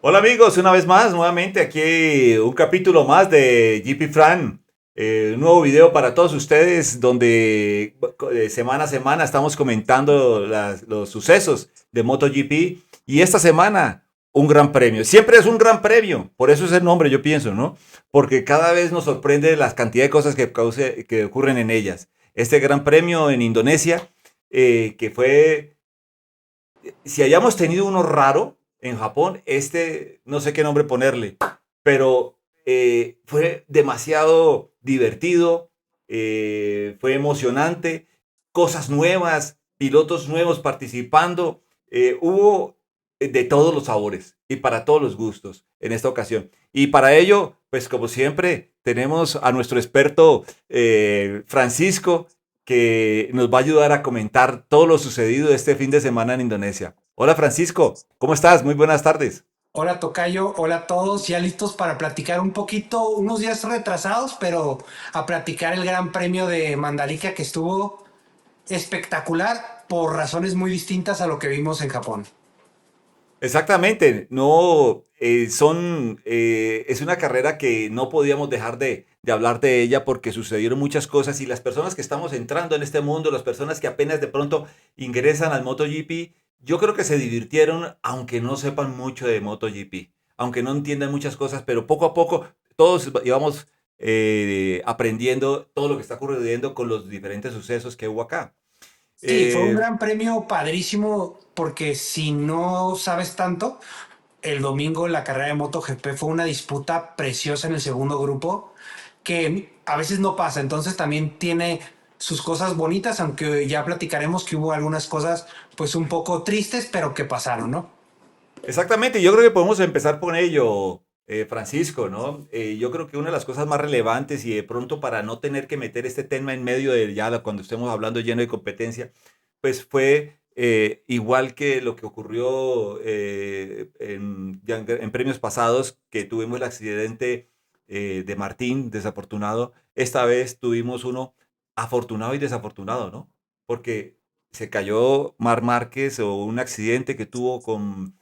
Hola amigos, una vez más, nuevamente aquí un capítulo más de GP Fran, un nuevo video para todos ustedes donde semana a semana estamos comentando los sucesos de MotoGP y esta semana un gran premio. Siempre es un gran premio, por eso es el nombre, yo pienso, ¿no? Porque cada vez nos sorprende la cantidad de cosas que ocurren en ellas. Este gran premio en Indonesia, que fue si hayamos tenido uno raro en Japón, este no sé qué nombre ponerle, pero fue demasiado divertido, fue emocionante, cosas nuevas, pilotos nuevos participando, hubo de todos los sabores y para todos los gustos en esta ocasión. Y para ello, pues como siempre, tenemos a nuestro experto Francisco, que nos va a ayudar a comentar todo lo sucedido este fin de semana en Indonesia. Hola Francisco, ¿cómo estás? Muy buenas tardes. Hola Tocayo, hola a todos, ya listos para platicar un poquito, unos días retrasados, pero a platicar el Gran Premio de Mandalika que estuvo espectacular por razones muy distintas a lo que vimos en Japón. Exactamente, no es una carrera que no podíamos dejar de hablar de ella porque sucedieron muchas cosas y las personas que estamos entrando en este mundo, las personas que apenas de pronto ingresan al MotoGP, yo creo que se divirtieron aunque no sepan mucho de MotoGP, aunque no entiendan muchas cosas, pero poco a poco todos íbamos aprendiendo todo lo que está ocurriendo con los diferentes sucesos que hubo acá. Sí, fue un Eh, gran premio padrísimo porque si no sabes tanto, el domingo la carrera de MotoGP fue una disputa preciosa en el segundo grupo que a veces no pasa, entonces también tiene sus cosas bonitas, aunque ya platicaremos que hubo algunas cosas pues un poco tristes, pero que pasaron, ¿no? Exactamente, yo creo que podemos empezar por ello, Francisco, ¿no? Yo creo que una de las cosas más relevantes y de pronto para no tener que meter este tema en medio de cuando estemos hablando lleno de competencia, pues fue igual que lo que ocurrió en premios pasados, que tuvimos el accidente de Martín, desafortunado. Esta vez tuvimos uno afortunado y desafortunado, ¿no? Porque se cayó Mar Márquez o un accidente que tuvo con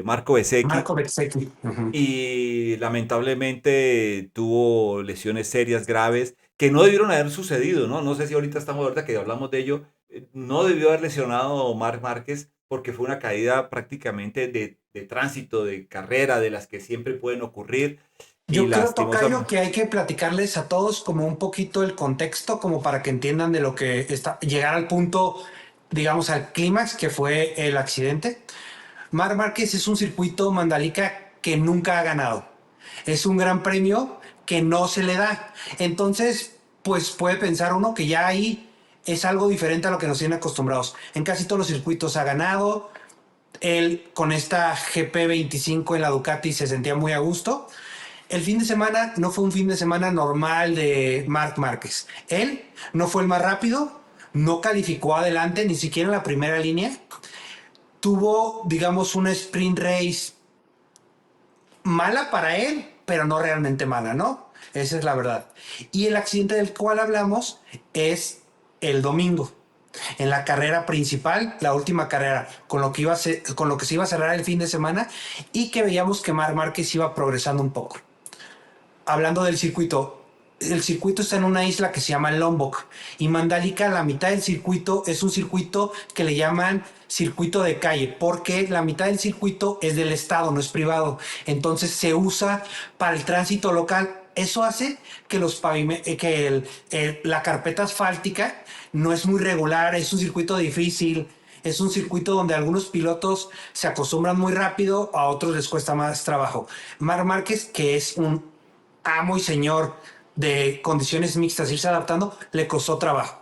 Marco Bezzecchi Marco Bezzecchi. Ujú. y lamentablemente tuvo lesiones serias, graves, que no debieron haber sucedido, ¿no? No sé si ahorita que hablamos de ello, no debió haber lesionado Marc Márquez porque fue una caída prácticamente de tránsito, de carrera, de las que siempre pueden ocurrir y Yo creo, Tocayo, lastimosamente. que hay que platicarles a todos como un poquito el contexto, como para que entiendan de lo que está, llegar al punto, digamos, al clímax que fue el accidente. Mar Márquez es un circuito Mandalika que nunca ha ganado. Es un gran premio que no se le da. Entonces, pues puede pensar uno que ya ahí es algo diferente a lo que nos tienen acostumbrados. En casi todos los circuitos ha ganado. Él con esta GP25 en la Ducati se sentía muy a gusto. El fin de semana no fue un fin de semana normal de Marc Márquez. Él no fue el más rápido, no calificó adelante, ni siquiera en la primera línea. Tuvo, digamos, una sprint race mala para él, pero no realmente mala, ¿no? Esa es la verdad. Y el accidente del cual hablamos es el domingo, en la carrera principal, la última carrera, con lo que se iba a cerrar el fin de semana y que veíamos que Marc Márquez iba progresando un poco. Hablando del circuito, el circuito está en una isla que se llama Lombok y Mandalika, la mitad del circuito es un circuito que le llaman circuito de calle, porque la mitad del circuito es del estado, no es privado, entonces se usa para el tránsito local. Eso hace que la carpeta asfáltica no es muy regular, es un circuito difícil, es un circuito donde algunos pilotos se acostumbran muy rápido, a otros les cuesta más trabajo. Mar Márquez, que es un amo y señor de condiciones mixtas, irse adaptando, le costó trabajo.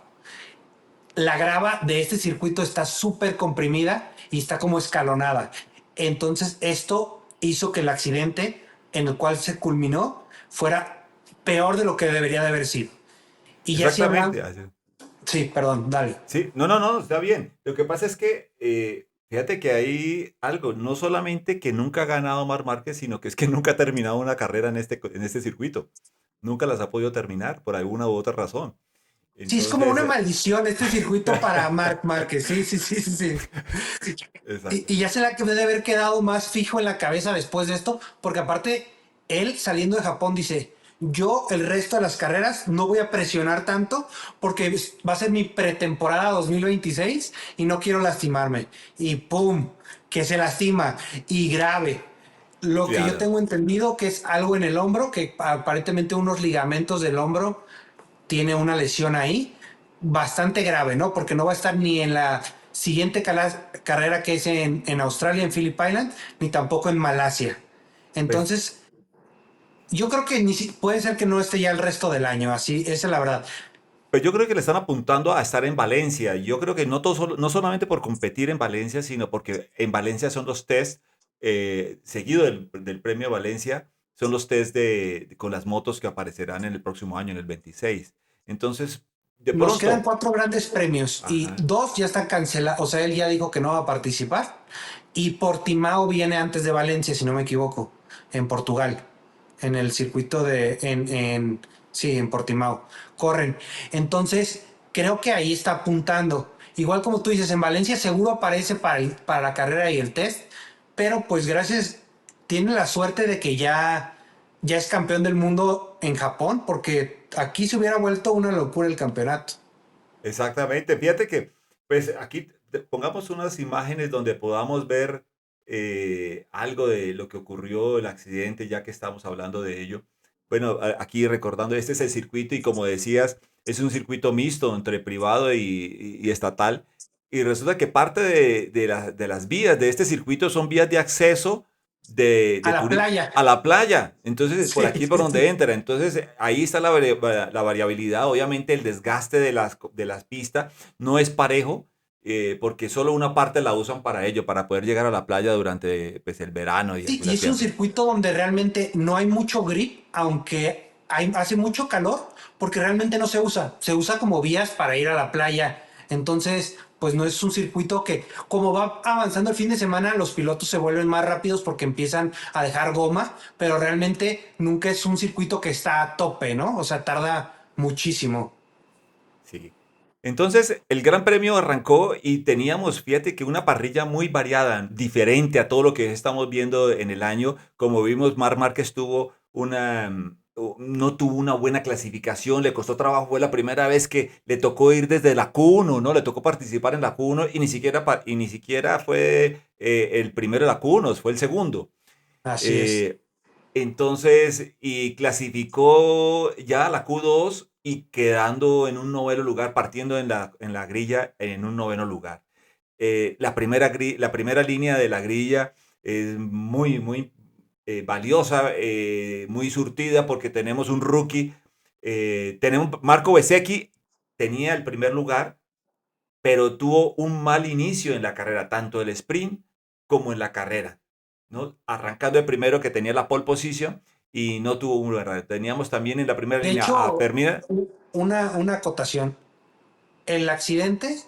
La grava de este circuito está súper comprimida y está como escalonada. Entonces esto hizo que el accidente en el cual se culminó fuera peor de lo que debería de haber sido. Y ya si hablan, Exactamente. sí, perdón, dale. Sí, no, no, no, está bien. Lo que pasa es que, fíjate que hay algo, no solamente que nunca ha ganado Marc Márquez, sino que es que nunca ha terminado una carrera en este circuito. Nunca las ha podido terminar por alguna u otra razón. Sí, es como Entonces, una maldición este circuito para Marc Márquez. Sí, sí, sí, sí, sí. exacto. Y ya se la que debe haber quedado más fijo en la cabeza después de esto, porque aparte, él saliendo de Japón dice, yo el resto de las carreras no voy a presionar tanto porque va a ser mi pretemporada 2026 y no quiero lastimarme. Y ¡pum! Que se lastima y grave. Lo que yo Claro. tengo entendido que es algo en el hombro, que aparentemente unos ligamentos del hombro tiene una lesión ahí bastante grave, ¿no? Porque no va a estar ni en la siguiente carrera que es en Australia, en Phillip Island, ni tampoco en Malasia. Pues, Entonces, yo creo que puede ser que no esté ya el resto del año, así, esa es la verdad. pues yo creo que le están apuntando a estar en Valencia. Yo creo que no, no solamente por competir en Valencia, sino porque en Valencia son los test, seguido del premio Valencia, son los test con las motos que aparecerán en el próximo año, en el 26. Entonces, de Nos quedan pronto, 4 grandes premios y ajá, 2 ya están cancelados, o sea, él ya dijo que no va a participar. Y Portimao viene antes de Valencia, si no me equivoco, en Portugal, en el circuito sí, en Portimao. Corren. Entonces, creo que ahí está apuntando. Igual como tú dices, en Valencia seguro aparece para la carrera y el test, pero pues gracias, tiene la suerte de que ya es campeón del mundo en Japón, porque aquí se hubiera vuelto una locura el campeonato. exactamente. Fíjate que, pues aquí pongamos unas imágenes donde podamos ver algo de lo que ocurrió, el accidente, ya que estamos hablando de ello. Bueno, aquí recordando, este es el circuito y como decías, es un circuito mixto entre privado y estatal. Y resulta que parte de las vías de este circuito son vías de acceso A la playa. a la playa. Entonces, por Sí, aquí por sí, donde sí. entra. Entonces, ahí está la variabilidad. Obviamente, el desgaste de las pistas no es parejo, porque solo una parte la usan para ello, para poder llegar a la playa durante pues, el verano y Sí, y algunas es un épocas. circuito donde realmente no hay mucho grip, aunque hace mucho calor, porque realmente no se usa. Se usa como vías para ir a la playa. Entonces, pues no es un circuito que, como va avanzando el fin de semana, los pilotos se vuelven más rápidos porque empiezan a dejar goma, pero realmente nunca es un circuito que está a tope, ¿no? O sea, tarda muchísimo. Sí. Entonces, el Gran Premio arrancó y teníamos, fíjate que una parrilla muy variada, diferente a todo lo que estamos viendo en el año. Como vimos, Marc Márquez tuvo no tuvo una buena clasificación, le costó trabajo, fue la primera vez que le tocó ir desde la Q1, ¿no? Le tocó participar en la Q1 y ni siquiera fue el primero de la Q1, fue el segundo. Así es. Eh, entonces, y clasificó ya a la Q2 y quedando en un noveno lugar, partiendo en la grilla en un noveno lugar. La primera línea de la grilla es muy valiosa, muy surtida, porque tenemos un rookie. Tenemos Marco Bezzecchi, tenía el primer lugar, pero tuvo un mal inicio en la carrera, tanto el sprint como en la carrera, ¿no? Arrancando de primero, que tenía la pole position y no tuvo un lugar. Teníamos también en la primera De línea a hecho, Fermina. una acotación. El accidente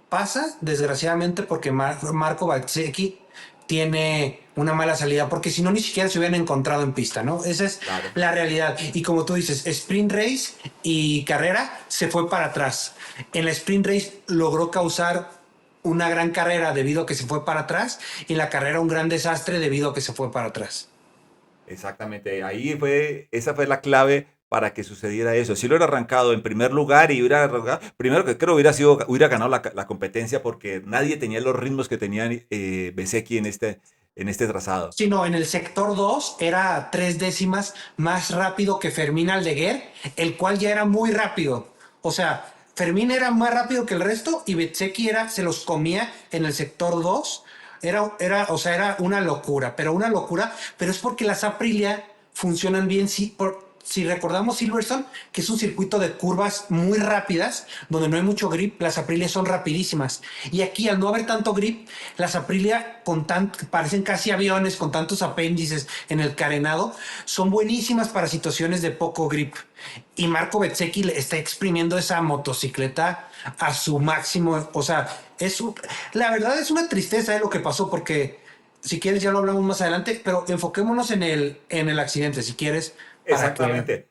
pasa, desgraciadamente, porque Marco Bezzecchi tiene una mala salida, porque si no, ni siquiera se hubieran encontrado en pista, ¿no? Esa es Claro, la realidad. Y como tú dices, sprint race y carrera se fue para atrás. En la sprint race logró causar una gran carrera debido a que se fue para atrás y en la carrera un gran desastre debido a que se fue para atrás. exactamente. Esa fue la clave para que sucediera eso. Si lo hubiera arrancado en primer lugar y hubiera arrancado, primero que creo hubiera ganado la competencia porque nadie tenía los ritmos que tenía Bezzecchi en este trazado. Sí, no, en el sector 2 era 3 décimas más rápido que Fermín Aldeguer, el cual ya era muy rápido. O sea, Fermín era más rápido que el resto y Bezzecchi se los comía en el sector 2. O sea, era una locura, pero es porque las Aprilia funcionan bien, sí, si recordamos Silverstone, que es un circuito de curvas muy rápidas, donde no hay mucho grip, las Aprilia son rapidísimas. Y aquí, al no haber tanto grip, las Aprilia parecen casi aviones con tantos apéndices en el carenado, son buenísimas para situaciones de poco grip. Y Marco Bezzecchi le está exprimiendo esa motocicleta a su máximo. O sea, la verdad es una tristeza lo que pasó, porque si quieres ya lo hablamos más adelante, pero enfoquémonos en el accidente, si quieres, para que... Exactamente.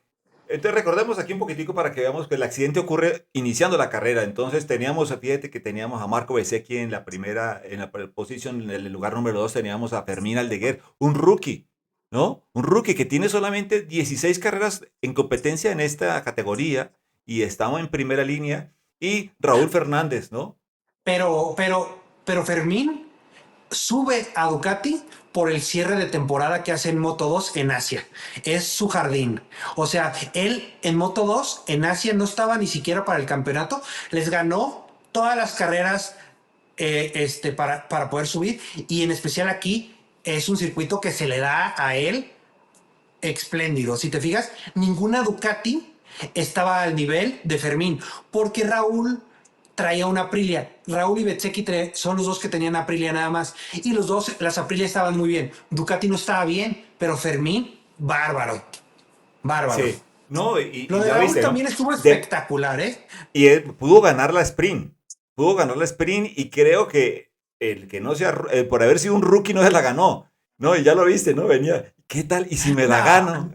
Entonces recordemos aquí un poquitico para que veamos que el accidente ocurre iniciando la carrera. Entonces teníamos, fíjate que teníamos a Marco Bezzecchi en la primera, en la posición, en el lugar número 2 teníamos a Fermín Aldeguer, un rookie, ¿no? Un rookie que tiene solamente 16 carreras en competencia en esta categoría y estamos en primera línea. Y Raúl Fernández, ¿no? Pero Fermín sube a Ducati por el cierre de temporada que hace en Moto 2 en Asia. Es su jardín. O sea, él en Moto 2 en Asia no estaba ni siquiera para el campeonato. Les ganó todas las carreras para poder subir. Y en especial aquí es un circuito que se le da a él espléndido. Si te fijas, ninguna Ducati estaba al nivel de Fermín, porque Raúl traía una Aprilia. Raúl y Bezzecchi son los dos que tenían Aprilia nada más. Y los dos, las Aprilia estaban muy bien. Ducati no estaba bien, pero Fermín, bárbaro. Bárbaro. Sí, no, Lo y de ya Raúl viste, ¿no? también estuvo De, espectacular, ¿eh? y él pudo ganar la sprint. Pudo ganar la sprint y creo que el que no sea, por haber sido un rookie no se la ganó. No, y ya lo viste, ¿no? Venía, ¿qué tal? ¿Y si me la No, gano?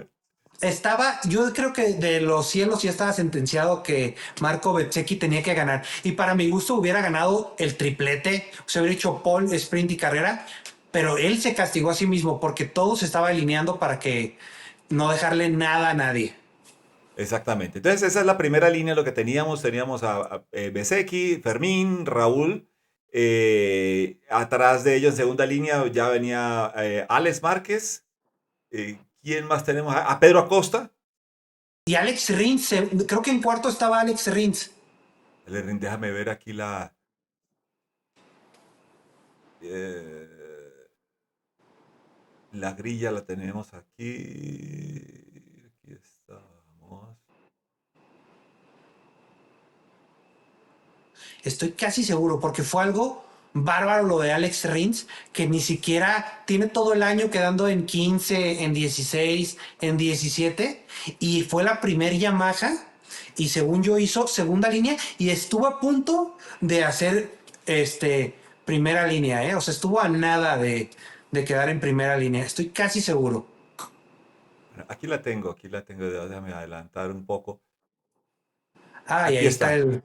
yo creo que de los cielos ya estaba sentenciado que Marco Bezzecchi tenía que ganar. Y para mi gusto hubiera ganado el triplete, se hubiera hecho pole, sprint y carrera, pero él se castigó a sí mismo porque todo se estaba alineando para que no dejarle nada a nadie. Exactamente. Entonces, esa es la primera línea, lo que teníamos. Teníamos a Bezzecchi, Fermín, Raúl. Atrás de ellos, en segunda línea, ya venía Alex Márquez. ¿Quién más tenemos? A Pedro Acosta. Y Alex Rins, creo que en cuarto estaba Alex Rins. Déjame ver aquí eh, la grilla la tenemos aquí. Aquí estamos. Estoy casi seguro, porque fue algo bárbaro lo de Alex Rins, que ni siquiera tiene todo el año quedando en 15, en 16, en 17, y fue la primer Yamaha, y según yo hizo segunda línea, y estuvo a punto de hacer primera línea, ¿eh? O sea, estuvo a nada de quedar en primera línea, estoy casi seguro. Bueno, aquí la tengo. Déjame adelantar un poco. Ah, y Aquí ahí está está, el...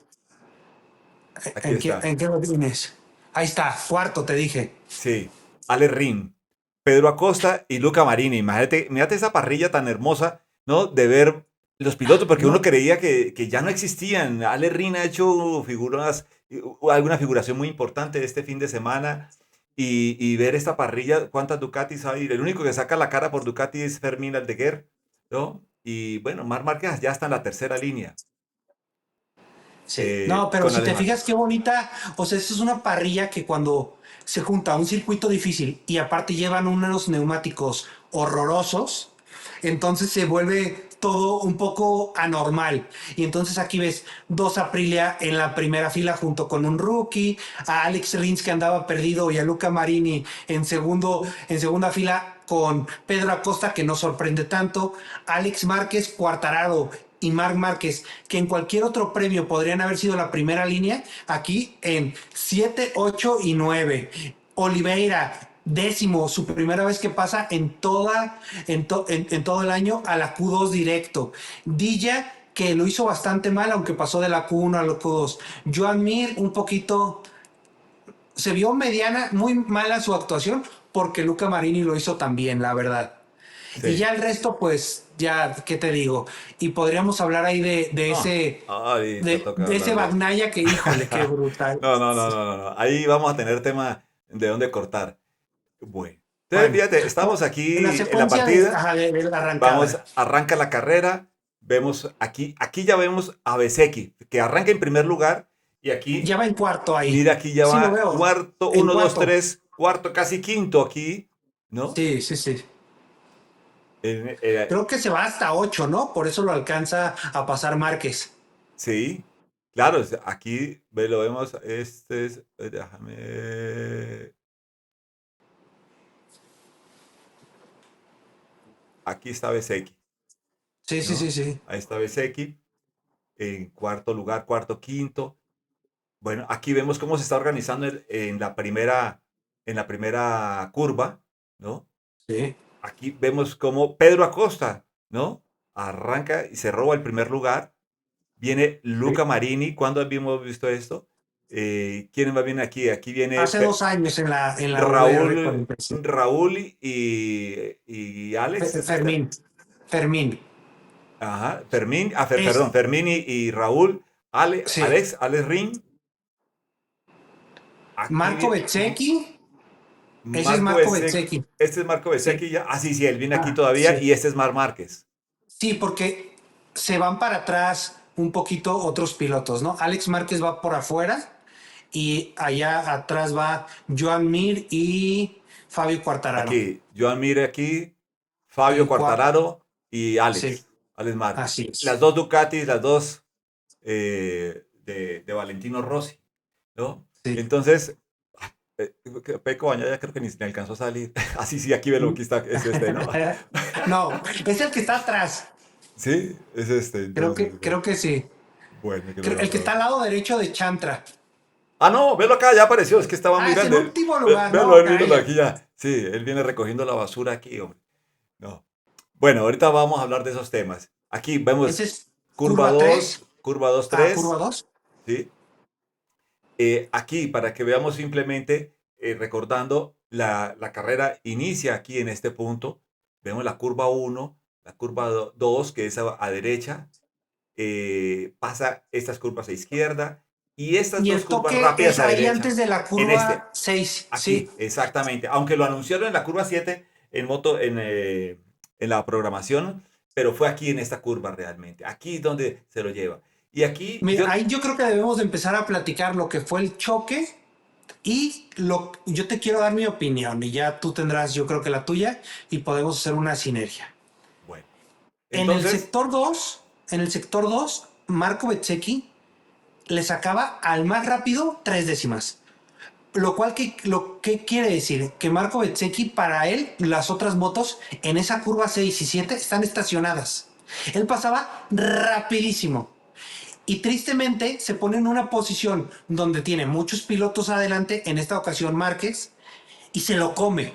aquí está. en qué lo tienes? Ahí está, cuarto, te dije. Sí, Ale Rin, Pedro Acosta y Luca Marini. Imagínate esa parrilla tan hermosa, ¿no? De ver los pilotos, porque uno No, creía que ya no existían. Ale Rin ha hecho figuras, alguna figuración muy importante este fin de semana. Y ver esta parrilla, cuántas Ducatis hay. El único que saca la cara por Ducati es Fermín Aldeguer, ¿no? Y bueno, Marc Márquez ya está en la tercera línea sí, no, pero con si Alex te fijas Márquez. qué bonita, o sea, esto es una parrilla que cuando se junta a un circuito difícil y aparte llevan unos neumáticos horrorosos, entonces se vuelve todo un poco anormal. Y entonces aquí ves dos Aprilia en la primera fila junto con un rookie, a Alex Rins que andaba perdido y a Luca Marini en segunda fila con Pedro Acosta que no sorprende tanto, Alex Márquez, Cuartararo y Marc Márquez, que en cualquier otro premio podrían haber sido la primera línea, aquí en 7, 8 y 9. Oliveira, décimo, su primera vez que pasa en todo el año a la Q2 directo. Dilla, que lo hizo bastante mal, aunque pasó de la Q1 a la Q2. Joan Mir, un poquito, se vio mediana, muy mala su actuación, porque Luca Marini lo hizo también, la verdad. Y Sí. ya el resto, pues, ya, ¿qué te digo? Y podríamos hablar ahí No, ahorita toca de ese hablar de eso. Bagnaya que, híjole, qué brutal. No. Ahí vamos a tener tema de dónde cortar. Bueno, entonces Bueno, fíjate, estamos en la aquí en la secuencia partida. de la Vamos, arrancada. arranca la carrera. Vemos aquí ya vemos a Bezzecchi, que arranca en primer lugar. Y aquí, Ya va en cuarto ahí. mira, aquí ya Sí, lo va veo. cuarto, En uno, dos, cuarto. tres, cuarto, casi quinto aquí, ¿no? Sí, sí, sí. En- Creo que se va hasta 8, ¿no? Por eso lo alcanza a pasar Márquez. sí, claro, aquí lo vemos. Este es, déjame. Aquí está Bezzecchi, Sí, sí, sí, ¿no? sí. Ahí está Bezzecchi en cuarto lugar, cuarto, quinto. Bueno, aquí vemos cómo se está organizando en la primera curva, ¿no? Sí. Aquí vemos cómo Pedro Acosta, ¿no? arranca y se roba el primer lugar. Viene Luca Sí. Marini. ¿Cuándo habíamos visto esto? ¿Quién va bien aquí? Aquí viene Hace 2 años en la VR con Raúl, impresión. Raúl y Alex, ¿es este? Fermín. Fermín. Ajá, Fermín, perdón, Es, Fermín y Raúl, sí. Alex Rin. Aquí Marco viene Bezzecchi. Ese es Marco Marco Bezzecchi. Bezzecchi. Este es Marco Sí. Bezzecchi ya. Ah, sí, sí, él viene aquí Ah, todavía sí. y este es Mar Márquez. Sí, porque se van para atrás un poquito otros pilotos, ¿no? Alex Márquez va por afuera y allá atrás va Joan Mir y Fabio Quartararo. Aquí, Joan Mire aquí, Fabio Y Quartararo y sí, Alex Márquez. así Las es. dos Ducatis, las dos de Valentino Rossi, ¿no? Sí. Entonces, Peco Bañaya creo que ni alcanzó a salir. Así sí, aquí velo, aquí está, es este, ¿no? No, es el que está atrás. Sí, es este, entonces, Creo que sí. bueno, que lo El que veo. está al lado derecho de Chantra. Ah, no, velo acá, ya apareció, es que estaba muy Ah, es el grande. último lugar, Velo, no, míralo caray. aquí ya. Sí, él viene recogiendo la basura aquí, hombre. No. Bueno, ahorita vamos a hablar de esos temas. Aquí Ese vemos es curva 3. curva 2 Curva 3, 2. ¿sí? Aquí, para que veamos simplemente, recordando, la carrera inicia aquí en este punto. Vemos la curva 1, la curva 2, que es a derecha, pasa estas curvas a izquierda y estas Y dos el curvas toque rápidas es a ahí derecha. antes de la En este, curva 6, sí. aquí, exactamente. Aunque lo anunciaron en la curva 7 en moto, en la programación, pero fue aquí en esta curva realmente. Aquí es donde se lo lleva. Y aquí Mira, yo, ahí yo creo que debemos de empezar a platicar lo que fue el choque y yo te quiero dar mi opinión y ya tú tendrás yo creo que la tuya y podemos hacer una sinergia. bueno, En el entonces, sector 2, Marco Bezzecchi le sacaba al más rápido 3 décimas. Lo que quiere decir que Marco Bezzecchi, para él, las otras motos en esa curva 6 y 7 están estacionadas. Él pasaba rapidísimo. Y tristemente se pone en una posición donde tiene muchos pilotos adelante, en esta ocasión Márquez, y se lo come.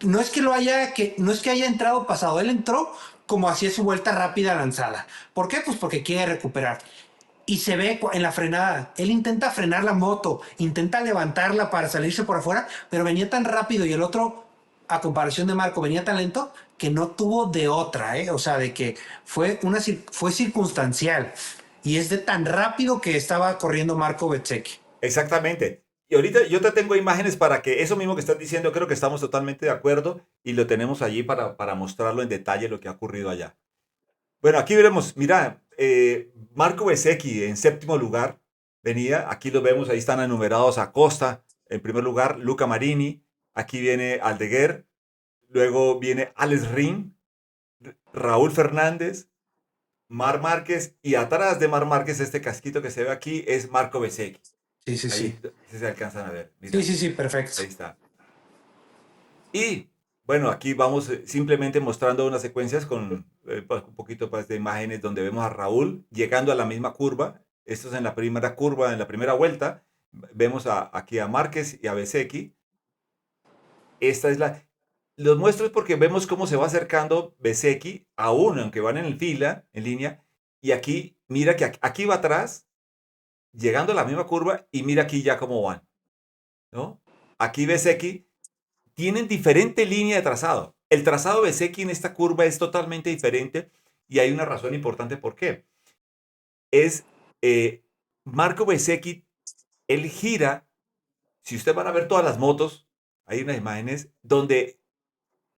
No es que haya entrado pasado, él entró como hacía su vuelta rápida lanzada. ¿Por qué? Pues porque quiere recuperar. Y se ve en la frenada. Él intenta frenar la moto, intenta levantarla para salirse por afuera, pero venía tan rápido y el otro, a comparación de Marco, venía tan lento que no tuvo de otra, ¿eh? O sea, de que fue circunstancial. Y es de tan rápido que estaba corriendo Marco Bezzecchi. exactamente. Y ahorita yo te tengo imágenes para que eso mismo que estás diciendo, creo que estamos totalmente de acuerdo y lo tenemos allí para mostrarlo en detalle lo que ha ocurrido allá. Bueno, aquí veremos, mira, Marco Bezzecchi en séptimo lugar venía, aquí lo vemos, ahí están enumerados Acosta en primer lugar, Luca Marini, aquí viene Aldeguer, luego viene Alex Rin, Raúl Fernández, Mar Márquez y atrás de Mar Márquez este casquito que se ve aquí es Marco Bezzecchi. Sí, sí, Ahí sí. se alcanzan a ver, Sí, mira, sí, sí, perfecto. ahí está. Y bueno, aquí vamos simplemente mostrando unas secuencias con pues, un poquito pues, de imágenes donde vemos a Raúl llegando a la misma curva. Esto es en la primera curva, en la primera vuelta. Vemos aquí a Márquez y a Bezzecchi. Esta es la... Los muestro es porque vemos cómo se va acercando Bezzecchi a uno, aunque van en fila, en línea. Y aquí, mira que aquí va atrás, llegando a la misma curva, y mira aquí ya cómo van, ¿no? Aquí Bezzecchi tienen diferente línea de trazado. El trazado de Bezzecchi en esta curva es totalmente diferente y hay una razón importante por qué. Es Marco Bezzecchi, él gira, si ustedes van a ver todas las motos, hay unas imágenes donde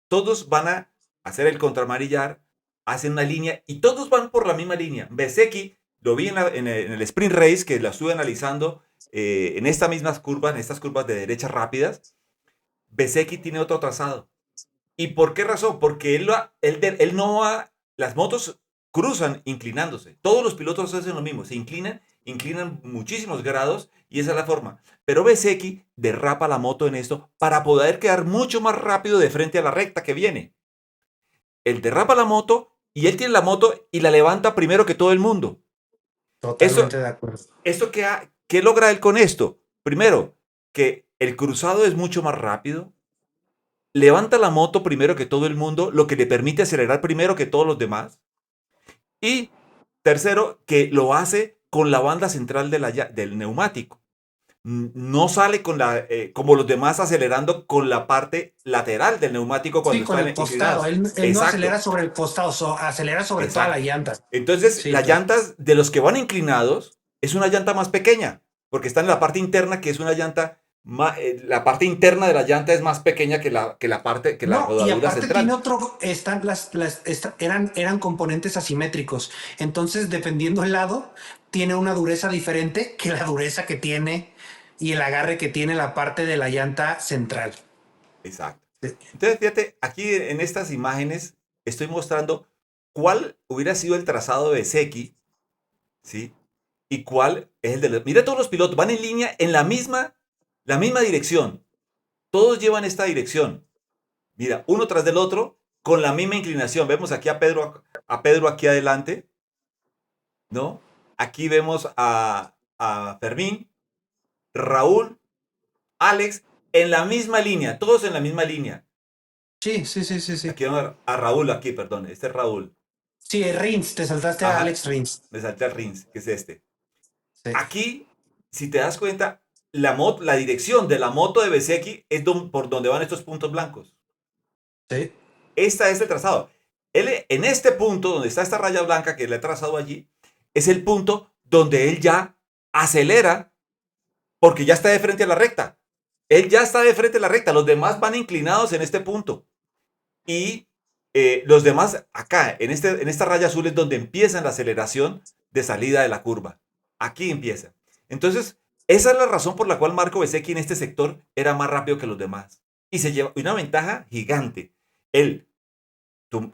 todos van a hacer el contramarillar, hacen una línea y todos van por la misma línea. Bezzecchi, lo vi en el Sprint Race, que la estuve analizando en estas mismas curvas, en estas curvas de derechas rápidas. Bezzecchi tiene otro trazado. ¿Y por qué razón? Porque él no va, las motos cruzan inclinándose. Todos los pilotos hacen lo mismo, se inclinan muchísimos grados y esa es la forma. Pero Bezzecchi derrapa la moto en esto para poder quedar mucho más rápido de frente a la recta que viene. Él derrapa la moto y él tiene la moto y la levanta primero que todo el mundo. Totalmente Eso, de acuerdo. ¿qué logra él con esto? Primero, que el cruzado es mucho más rápido, levanta la moto primero que todo el mundo, lo que le permite acelerar primero que todos los demás. Y tercero, que lo hace con la banda central del neumático. No sale como los demás acelerando con la parte lateral del neumático Sí, cuando con el están costado. inclinados. Él no acelera Exacto, sobre el costado, acelera sobre toda la exacto. llanta. Entonces, Sí, las llantas de los que van inclinados es una llanta más pequeña, porque está en la parte interna, que es una llanta, la parte interna de la llanta es más pequeña que la no, y rodadura aparte tiene central. otro, eran componentes asimétricos. Entonces, dependiendo del lado, tiene una dureza diferente que la dureza que tiene y el agarre que tiene la parte de la llanta central. Exacto. Entonces, fíjate, aquí en estas imágenes estoy mostrando cuál hubiera sido el trazado de Bezzecchi, ¿sí? Y cuál es el de los... Mira, todos los pilotos van en línea en la misma dirección. Todos llevan esta dirección. Mira, uno tras del otro, con la misma inclinación. Vemos aquí a Pedro aquí adelante, ¿no? Aquí vemos a Fermín, Raúl, Alex, en la misma línea, todos en la misma línea. Sí, sí, sí, sí, sí. Aquí vemos a Raúl, aquí, perdón, este es Raúl. Sí, Rins, te saltaste a Ajá, Alex Rins. me salté al Rins, que es este. Sí, Aquí, si te das cuenta, la dirección de la moto de Bezzecchi es por donde van estos puntos blancos. sí, Esta es el trazado. Él, en este punto, donde está esta raya blanca que le he trazado allí, es el punto donde él ya acelera porque ya está de frente a la recta. Él ya está de frente a la recta. Los demás van inclinados en este punto. Y los demás acá, en esta raya azul, es donde empieza la aceleración de salida de la curva. Aquí empieza. Entonces, esa es la razón por la cual Marco Bezzecchi en este sector era más rápido que los demás. Y se lleva una ventaja gigante. Él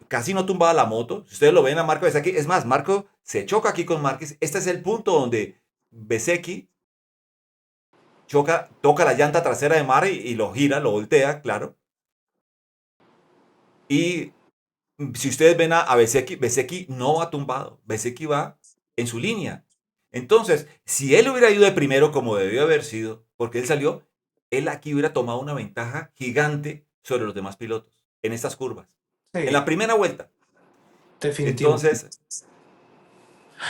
casi no tumbaba la moto. Si ustedes lo ven a Marco Bezzecchi, es más, Marco se choca aquí con Márquez. Este es el punto donde Bezzecchi toca la llanta trasera de Mar y lo gira, lo voltea, claro. Y si ustedes ven a Bezzecchi, Bezzecchi no va tumbado, Bezzecchi va en su línea. Entonces, si él hubiera ido de primero como debió haber sido, porque él salió, él aquí hubiera tomado una ventaja gigante sobre los demás pilotos en estas curvas. En sí, la primera vuelta. definitivo. Entonces,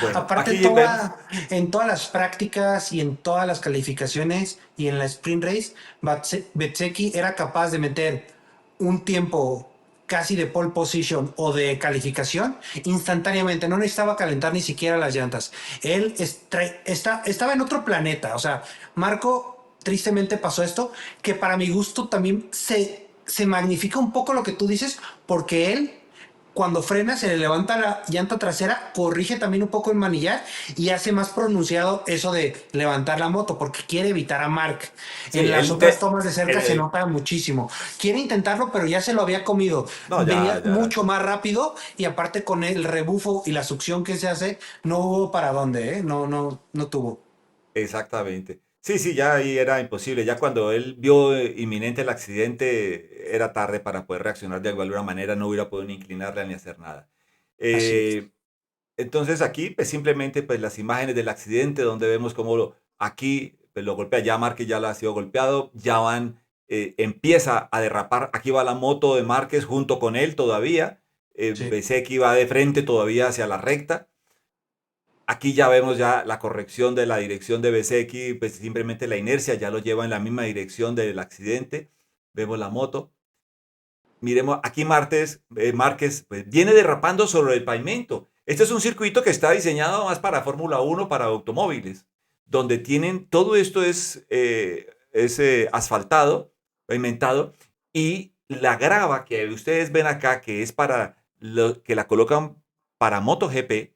bueno, Aparte, aquí vemos. en todas las prácticas y en todas las calificaciones y en la sprint race, Bezzecchi era capaz de meter un tiempo casi de pole position o de calificación instantáneamente. No necesitaba calentar ni siquiera las llantas. Él estaba en otro planeta. O sea, Marco, tristemente pasó esto, que para mi gusto también se magnifica un poco lo que tú dices, porque él cuando frena se le levanta la llanta trasera, corrige también un poco el manillar y hace más pronunciado eso de levantar la moto porque quiere evitar a Mark. En Sí, las él otras tomas de cerca se eh, nota muchísimo. Quiere intentarlo, pero ya se lo había comido. no, Venía ya, mucho más rápido y aparte con el rebufo y la succión que se hace, no hubo para dónde, ¿eh? No tuvo. exactamente. Sí, sí, ya ahí era imposible. Ya cuando él vio inminente el accidente, era tarde para poder reaccionar de alguna manera. No hubiera podido ni inclinarla ni hacer nada. Así es. Eh, entonces aquí, pues simplemente pues, las imágenes del accidente donde vemos cómo aquí pues, lo golpea ya Márquez, ya lo ha sido golpeado, ya van, empieza a derrapar. Aquí va la moto de Márquez junto con él todavía. Sí. Bezzecchi va de frente todavía hacia la recta. Aquí ya vemos ya la corrección de la dirección de Bezzecchi, pues simplemente la inercia ya lo lleva en la misma dirección del accidente. Vemos la moto. Miremos, aquí Márquez pues, viene derrapando sobre el pavimento. Este es un circuito que está diseñado más para Fórmula 1, para automóviles, donde tienen, todo esto es asfaltado, pavimentado, y la grava que ustedes ven acá, que es que la colocan para MotoGP,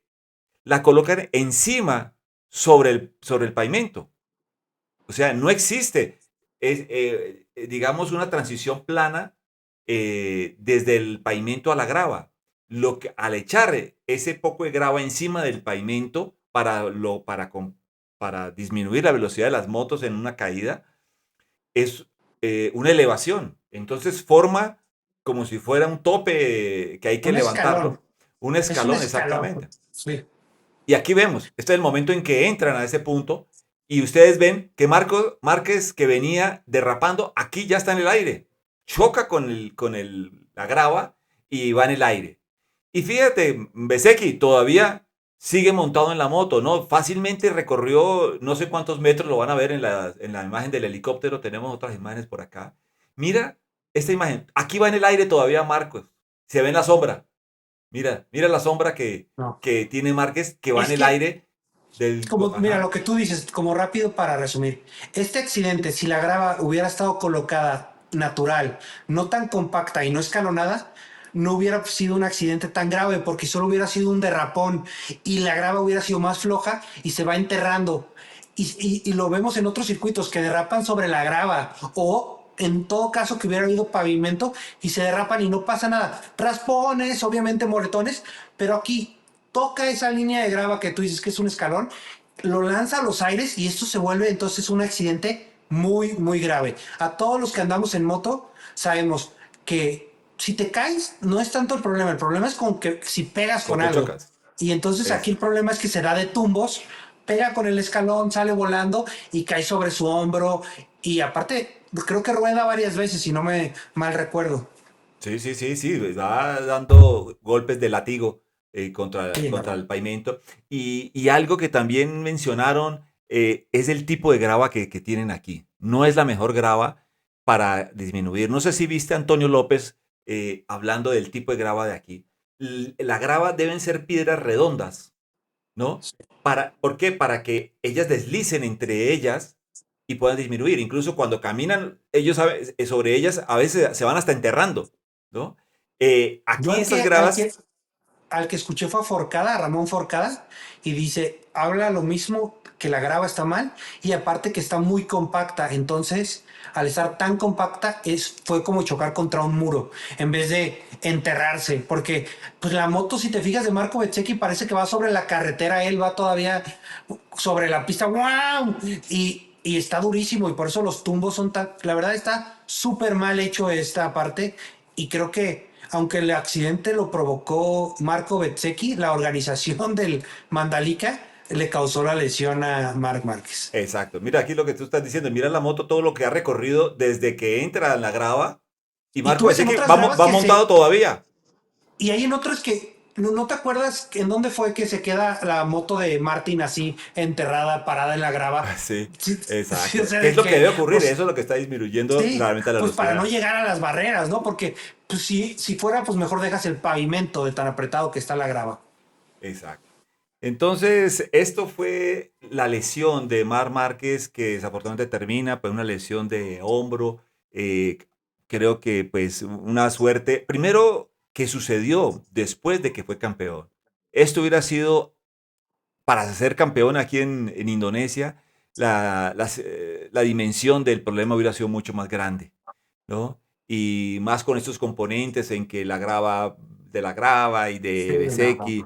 la colocan encima sobre el pavimento. O sea, no existe, digamos, una transición plana desde el pavimento a la grava. Al echar ese poco de grava encima del pavimento para disminuir la velocidad de las motos en una caída, es una elevación. Entonces forma como si fuera un tope que hay que Un escalón. levantarlo. Un Es un escalón, escalón. exactamente. Sí. Y aquí vemos, este es el momento en que entran a ese punto y ustedes ven que Márquez, que venía derrapando, aquí ya está en el aire. Choca con la grava y va en el aire. Y fíjate, Bezzecchi todavía sigue montado en la moto, ¿no? Fácilmente recorrió no sé cuántos metros, lo van a ver en la imagen del helicóptero, tenemos otras imágenes por acá. Mira esta imagen, aquí va en el aire todavía Marcos, se ve en la sombra, mira la sombra No. que tiene Márquez, que va en Es el que aire del... como, mira, Ajá, lo que tú dices, como rápido para resumir, este accidente, si la grava hubiera estado colocada natural, no tan compacta y no escalonada, no hubiera sido un accidente tan grave porque solo hubiera sido un derrapón y la grava hubiera sido más floja y se va enterrando. Y lo vemos en otros circuitos que derrapan sobre la grava o en todo caso que hubiera habido pavimento y se derrapan y no pasa nada. Raspones, obviamente moretones, pero aquí toca esa línea de grava que tú dices que es un escalón, lo lanza a los aires y esto se vuelve entonces un accidente muy, muy grave. A todos los que andamos en moto sabemos que si te caes no es tanto el problema es con que si pegas con con que algo. chocas. Y entonces aquí Eso. el problema es que se da de tumbos, pega con el escalón, sale volando y cae sobre su hombro. Y aparte, creo que rueda varias veces, si no me mal recuerdo. Sí, sí, sí, sí, va dando golpes de látigo Sí, contra no. el pavimento. Y algo que también mencionaron es el tipo de grava que tienen aquí. No es la mejor grava para disminuir. No sé si viste a Antonio López hablando del tipo de grava de aquí. La grava deben ser piedras redondas, ¿no? ¿Por qué? Para que ellas deslicen entre ellas y puedan disminuir. Incluso cuando caminan ellos sobre ellas, a veces se van hasta enterrando, ¿no? Yo Aquí estas gravas, al que escuché fue a Forcada, a Ramón Forcada, y dice, habla lo mismo, que la grava está mal y aparte que está muy compacta. Entonces, al estar tan compacta, fue como chocar contra un muro en vez de enterrarse. Porque pues la moto, si te fijas de Marco Bezzecchi, parece que va sobre la carretera, él va todavía sobre la pista, ¡wow! Y está durísimo y por eso los tumbos son tan... La verdad está súper mal hecho esta parte y creo que aunque el accidente lo provocó Marco Bezzecchi, la organización del Mandalika le causó la lesión a Marc Márquez. exacto, mira aquí lo que tú estás diciendo, mira la moto, todo lo que ha recorrido desde que entra en la grava y Y Marco tú ves dice en que otras gravas va que montado se... todavía. Y hay en otros que... ¿No te acuerdas en dónde fue que se queda la moto de Martin así enterrada, parada en la grava? Sí, Sí, sí, o exacto. sea, ¿Qué es de lo que que, debe ocurrir? pues, Eso es lo que está disminuyendo sí, claramente la pues para no velocidad. llegar a las barreras, ¿no? Porque pues, si fuera, pues mejor dejas el pavimento de tan apretado que está la grava. Exacto. Entonces, esto fue la lesión de Mar Márquez que desafortunadamente termina, pues una lesión de hombro. eh, Creo que pues una suerte. Primero, que sucedió después de que fue campeón. Esto hubiera sido para ser campeón aquí en Indonesia, la dimensión del problema hubiera sido mucho más grande, ¿no? Y más con estos componentes en que la grava de la grava y Sí, de no. Bezzecchi.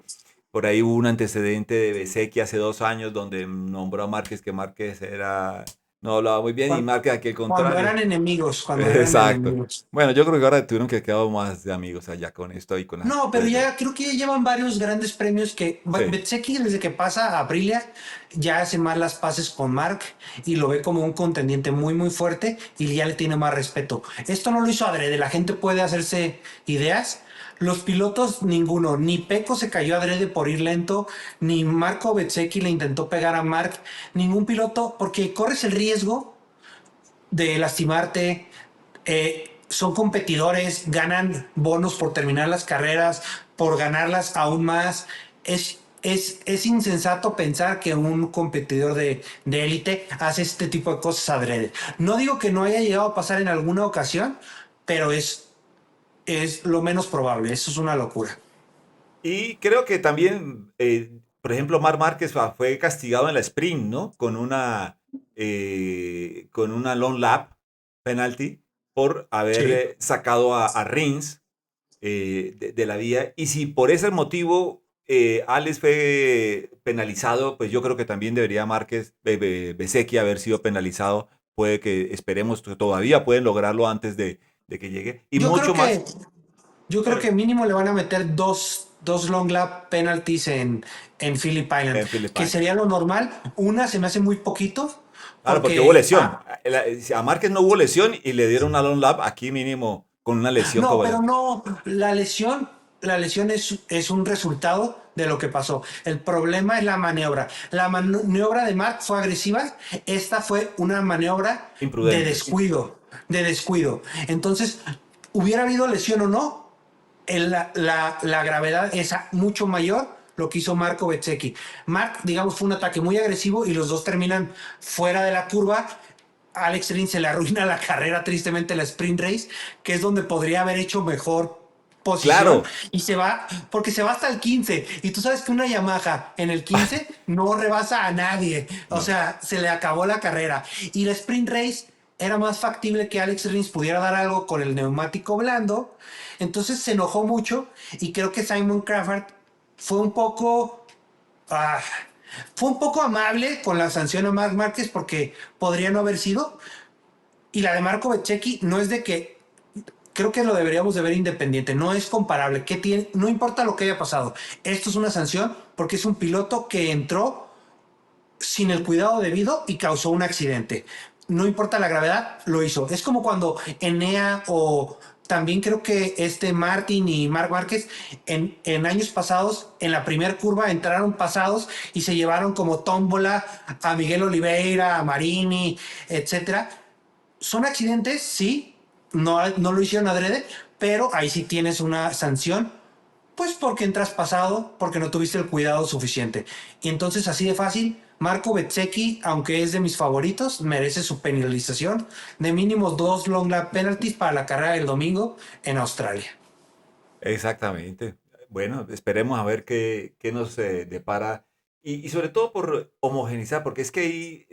Por ahí hubo un antecedente de Bezzecchi hace 2 años donde nombró a Márquez que Márquez era, no hablaba muy bien y Márquez aquí al contrario. Cuando eran Exacto. enemigos. Bueno, yo creo que ahora tuvieron que quedar más de amigos allá con esto y con las No, pero ya creo que ya llevan varios grandes premios que Sí, Bezzecchi desde que pasa a Aprilia ya hace más las paces con Mark y lo ve como un contendiente muy muy fuerte y ya le tiene más respeto. Esto no lo hizo adrede, la gente puede hacerse ideas. Los pilotos ninguno, ni Pecco se cayó adrede por ir lento, ni Marco Bezzecchi le intentó pegar a Mark, ningún piloto porque corres el riesgo de lastimarte. Son competidores, ganan bonos por terminar las carreras, por ganarlas aún más. Es insensato pensar que un competidor de élite hace este tipo de cosas adrede. No digo que no haya llegado a pasar en alguna ocasión, pero es lo menos probable. Eso es una locura. y creo que también, por ejemplo, Mar Márquez fue castigado en la sprint, ¿no? Con una long lap penalty por haber Sí. sacado a Rins de la vía. Y si por ese motivo Alex fue penalizado, pues yo creo que también debería Márquez, Bezzecchi haber sido penalizado. Puede que esperemos que todavía pueden lograrlo antes de que llegue. Y Yo creo mucho más. que Yo creo Pero que mínimo le van a meter dos long lap penalties en Phillip Island, en que Filipinas. sería lo normal. Una se me hace muy poquito, Claro, porque hubo porque lesión. A Márquez no hubo lesión y le dieron una long lap aquí mínimo con una lesión no, como pero la... no, la lesión la lesión es un resultado de lo que pasó. El problema es la maniobra. La maniobra de Mark fue agresiva. Esta fue una maniobra de Imprudente. descuido. De descuido. Entonces, hubiera habido lesión o no, la gravedad es mucho mayor lo que hizo Marco Bezzecchi. Mark, digamos, fue un ataque muy agresivo y los dos terminan fuera de la curva. Alex Rins se le arruina la carrera, tristemente, la sprint race, que es donde podría haber hecho mejor posición Claro. y se va, porque se va hasta el 15 y tú sabes que una Yamaha en el 15 no rebasa a nadie, o No. sea, se le acabó la carrera y la sprint race era más factible que Alex Rins pudiera dar algo con el neumático blando, entonces se enojó mucho y creo que Simon Crawford fue un poco ah, fue un poco amable con la sanción a Marc Márquez porque podría no haber sido. Y la de Marco Bezzecchi no es de que creo que lo deberíamos de ver independiente, no es comparable, ¿qué tiene? No importa lo que haya pasado, esto es una sanción porque es un piloto que entró sin el cuidado debido y causó un accidente. No importa la gravedad, lo hizo. Es como cuando Enea o también creo que Martin y Marc Márquez en años pasados, en la primera curva, entraron pasados y se llevaron como tómbola a Miguel Oliveira, a Marini, etcétera. Son accidentes, sí, no lo hicieron adrede, pero ahí sí tienes una sanción, pues porque entras pasado, porque no tuviste el cuidado suficiente. Y entonces así de fácil, Marco Bezzecchi, aunque es de mis favoritos, merece su penalización de mínimo 2 long lap penalties para la carrera del domingo en Australia. Exactamente. Bueno, esperemos a ver qué nos depara y sobre todo por homogeneizar, porque es que ahí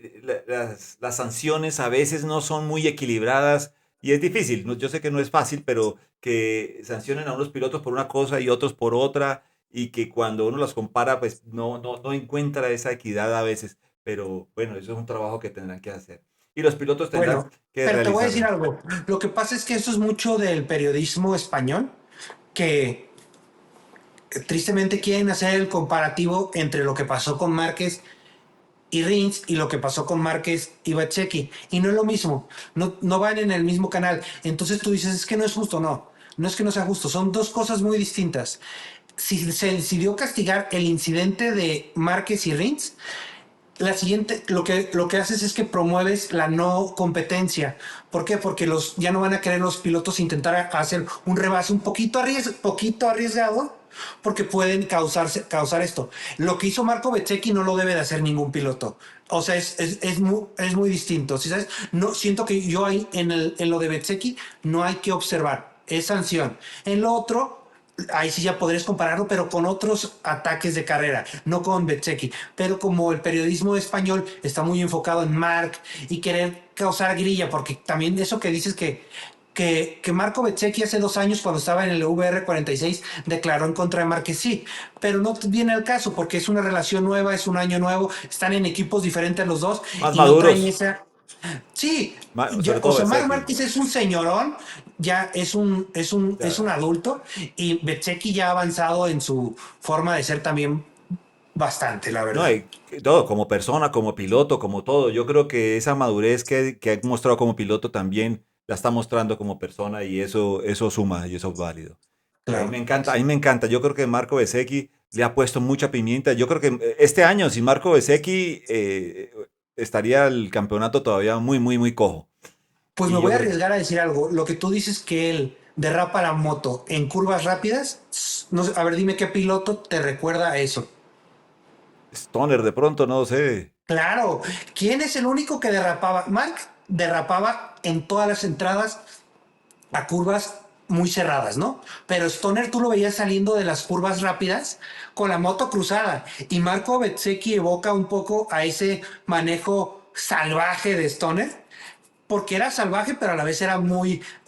las sanciones a veces no son muy equilibradas y es difícil. Yo sé que no es fácil, pero que sancionen a unos pilotos por una cosa y otros por otra y que cuando uno las compara, pues no encuentra esa equidad a veces. Pero bueno, eso es un trabajo que tendrán que hacer. Y los pilotos tendrán Bueno, que pero te voy a decir realizarlo. algo. Lo que pasa es que esto es mucho del periodismo español, que tristemente quieren hacer el comparativo entre lo que pasó con Márquez y Rins y lo que pasó con Márquez y Bezzecchi. Y no es lo mismo, no van en el mismo canal. Entonces tú dices, es que no es justo, no es que no sea justo, son dos cosas muy distintas. Si se decidió castigar el incidente de Márquez y Rins, la siguiente, lo que haces es que promueves la no competencia. ¿Por qué? Porque ya no van a querer los pilotos intentar hacer un rebase un poquito arriesgado porque pueden causar esto. Lo que hizo Marco Bezzecchi no lo debe de hacer ningún piloto. O sea, es muy distinto. ¿Sí sabes? No, siento que yo ahí en lo de Bezzecchi no hay que observar. Es sanción. En lo otro, ahí sí ya podrías compararlo, pero con otros ataques de carrera, no con Bezzecchi. Pero como el periodismo español está muy enfocado en Marc y querer causar grilla, porque también eso que dices que Marco Bezzecchi hace 2 años cuando estaba en el VR46 declaró en contra de Márquez, sí, pero no viene al caso porque es una relación nueva, es un año nuevo, están en equipos diferentes los dos Más y no traen maduros, esa. Sí, sobre o todo sea, Marc Bezzecchi. Márquez es un señorón, ya es un Ya. adulto y Bezzecchi ya ha avanzado en su forma de ser también bastante, la No, verdad. todo, como persona, como piloto, como todo. Yo creo que esa madurez que ha mostrado como piloto también la está mostrando como persona y eso suma y eso es válido. A mí Claro. me encanta, a mí me encanta. Yo creo que Marco Bezzecchi le ha puesto mucha pimienta. Yo creo que este año, sin Marco Bezzecchi, estaría el campeonato todavía muy, muy, muy cojo. Pues me Y yo voy a creo que arriesgar a decir algo. Lo que tú dices que él derrapa la moto en curvas rápidas, no sé, a ver, dime qué piloto te recuerda a eso. Stoner de pronto, no sé. Claro, ¿quién es el único que derrapaba? Mark derrapaba en todas las entradas a curvas muy cerradas, ¿no? Pero Stoner tú lo veías saliendo de las curvas rápidas con la moto cruzada y Marco Bezzecchi evoca un poco a ese manejo salvaje de Stoner porque era salvaje, pero a la vez era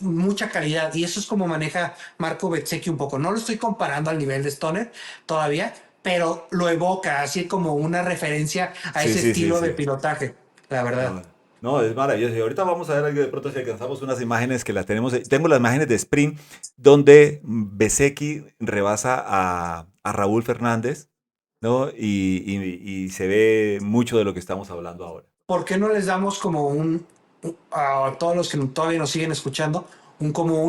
mucha calidad. Y eso es como maneja Marco Bezzecchi un poco. No lo estoy comparando al nivel de Stoner todavía, pero lo evoca así como una referencia a Sí, ese sí, sí, estilo de sí. pilotaje, la verdad. No, no, es maravilloso. Y ahorita vamos a ver de pronto si alcanzamos unas imágenes que las tenemos. Tengo las imágenes de sprint donde Bezzecchi rebasa a Raúl Fernández, ¿no? Y se ve mucho de lo que estamos hablando ahora. ¿Por qué no les damos como a todos los que todavía nos siguen escuchando, como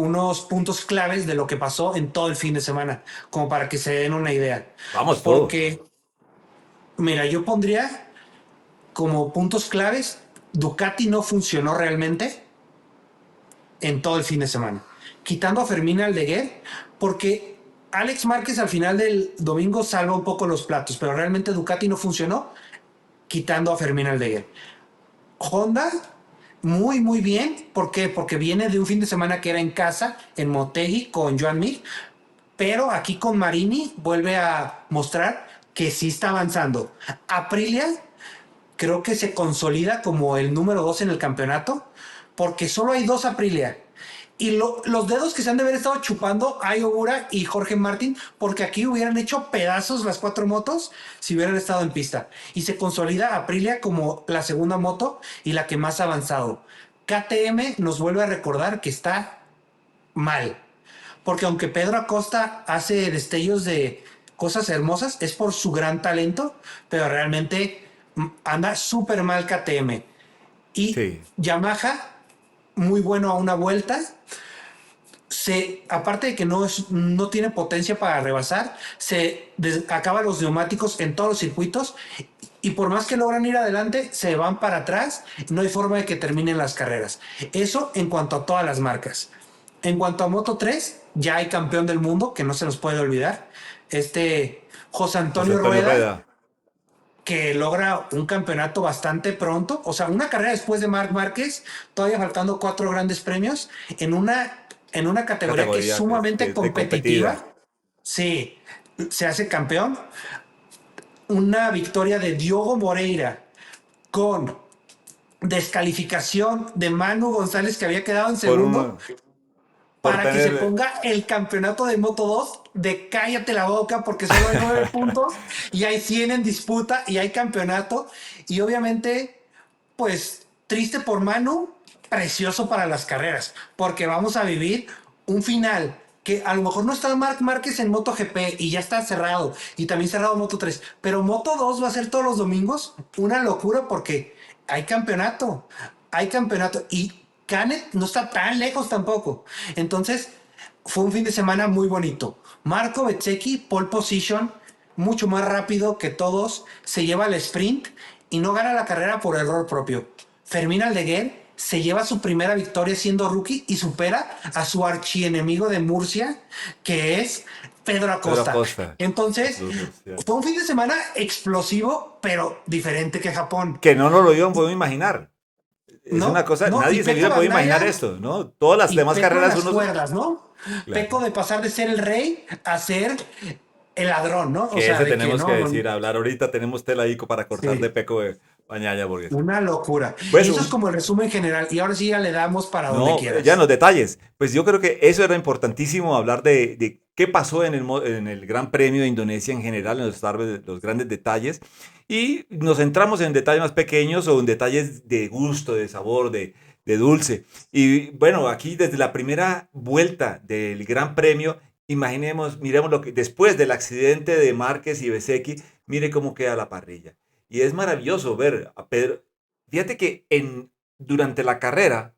unos puntos claves de lo que pasó en todo el fin de semana, como para que se den una idea. Vamos tú. Porque, mira, yo pondría como puntos claves, Ducati no funcionó realmente en todo el fin de semana. Quitando a Fermín Aldeguer, porque Alex Márquez al final del domingo salva un poco los platos, pero realmente Ducati no funcionó quitando a Fermín Aldeguer. Honda, muy, muy bien. ¿Por qué? Porque viene de un fin de semana que era en casa, en Motegi, con Joan Mir, pero aquí con Marini vuelve a mostrar que sí está avanzando. Aprilia creo que se consolida como el número 2 en el campeonato, porque solo hay dos Aprilia. Y los dedos que se han de haber estado chupando Ai Ogura y Jorge Martín, porque aquí hubieran hecho pedazos las cuatro motos si hubieran estado en pista. Y se consolida Aprilia como la segunda moto y la que más ha avanzado. KTM nos vuelve a recordar que está mal. Porque aunque Pedro Acosta hace destellos de cosas hermosas, es por su gran talento, pero realmente anda súper mal KTM. Y Sí. Yamaha, muy bueno a una vuelta. Aparte de que no tiene potencia para rebasar, acaba los neumáticos en todos los circuitos y por más que logran ir adelante, se van para atrás, no hay forma de que terminen las carreras. Eso en cuanto a todas las marcas. En cuanto a Moto 3, ya hay campeón del mundo, que no se nos puede olvidar, José José Antonio Antonio Rueda, Rueda. que logra un campeonato bastante pronto, o sea, una carrera después de Marc Márquez, todavía faltando 4 grandes premios, en una categoría que es Categoría sumamente de competida. competitiva. Sí, se hace campeón. Una victoria de Diogo Moreira con descalificación de Manu González, que había quedado en Por segundo, un, por para que se tener. ponga el campeonato de Moto 2 de cállate la boca porque solo hay 9 puntos y hay 100 en disputa y hay campeonato. Y obviamente, pues triste por Manu, precioso para las carreras, porque vamos a vivir un final que a lo mejor no está Marc Márquez en MotoGP y ya está cerrado y también cerrado Moto 3, pero Moto 2 va a ser todos los domingos una locura porque hay campeonato y Canet no está tan lejos tampoco. Entonces, fue un fin de semana muy bonito. Marco Bezzecchi, pole position, mucho más rápido que todos, se lleva el sprint y no gana la carrera por error propio. Fermín Aldeguer se lleva su primera victoria siendo rookie y supera a su archienemigo de Murcia, que es Pedro Pedro Acosta. Acosta. Entonces, Los Murcianos. fue un fin de semana explosivo, pero diferente que Japón. Que no nos lo iban a imaginar. Es una ¿No? cosa, No, y nadie se Peco hubiera podido imaginar Bagnaia esto, ¿no? Todas las y demás Peco en carreras las unos. cuerdas, ¿no? Claro. Peco de pasar de ser el rey a ser el ladrón, ¿no? O Que sea, ese de que tenemos que no, decir, hablar ahorita tenemos tela ahí para cortar de sí, Peco de Bañaya, porque una locura. pues Y eso es como el resumen general. Y ahora sí ya le damos para donde no, ya en quieras. los detalles. Pues yo creo que eso era importantísimo, hablar de qué pasó en el Gran Premio de Indonesia en general, en los grandes detalles. Y nos centramos en detalles más pequeños o en detalles de gusto, de sabor, de dulce. Y bueno, aquí desde la primera vuelta del Gran Premio, imaginemos, miremos lo que después del accidente de Márquez y Bezzecchi, mire cómo queda la parrilla. Y es maravilloso ver a Pedro. Fíjate que durante la carrera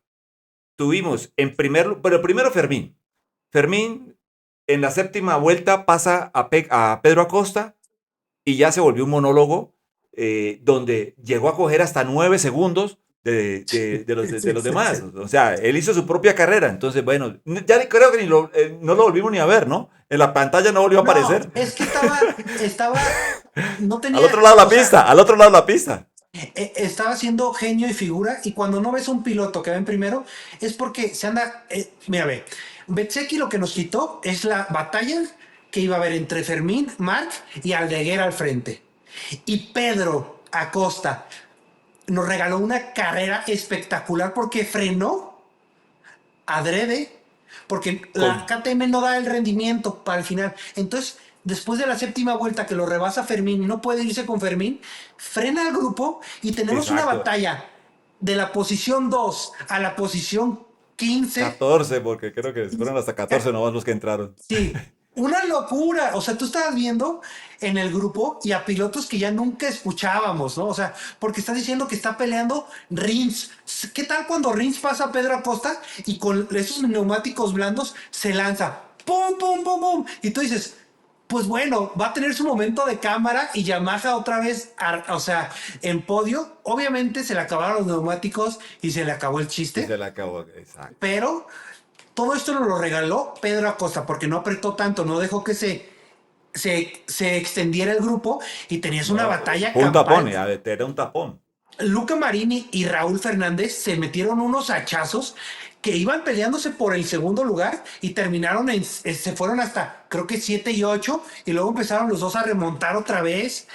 tuvimos pero primero Fermín. Fermín en la séptima vuelta pasa a Pedro Acosta y ya se volvió un monólogo donde llegó a coger hasta 9 segundos de los demás. O sea, él hizo su propia carrera. Entonces, bueno, ya creo que no lo volvimos ni a ver, ¿no? En la pantalla no volvió a No, aparecer. es que no Al tenía, otro lado de la o sea, pista, al otro lado de la pista. estaba haciendo genio y figura y cuando no ves un piloto que ven primero es porque se anda, mira, ve, Bezzecchi lo que nos quitó es la batalla que iba a haber entre Fermín, Marc y Aldeguer al frente. Y Pedro Acosta nos regaló una carrera espectacular porque frenó adrede, porque Con, la KTM no da el rendimiento para el final. Entonces, después de la séptima vuelta que lo rebasa Fermín y no puede irse con Fermín, frena al grupo y tenemos una exacto. batalla de la posición 2 a la posición 15. 14, porque creo que fueron hasta 14 nomás los que entraron. Sí, Una locura. O sea, tú estabas viendo en el grupo y a pilotos que ya nunca escuchábamos, ¿no? O sea, porque estás diciendo que está peleando Rins. ¿Qué tal cuando Rins pasa a Pedro Acosta y con esos neumáticos blandos se lanza? ¡Pum, pum, pum, pum! Y tú dices, pues bueno, va a tener su momento de cámara y Yamaha otra vez, o sea, en podio. Obviamente se le acabaron los neumáticos y se le acabó el Y se chiste, le acabó, exacto. pero todo esto nos lo regaló Pedro Acosta porque no apretó tanto, no dejó que se extendiera el grupo y tenías una No, batalla fue un tapón, campal. era un tapón. Luca Marini y Raúl Fernández se metieron unos hachazos que iban peleándose por el segundo lugar y terminaron se fueron hasta creo que 7 y 8 y luego empezaron los dos a remontar otra vez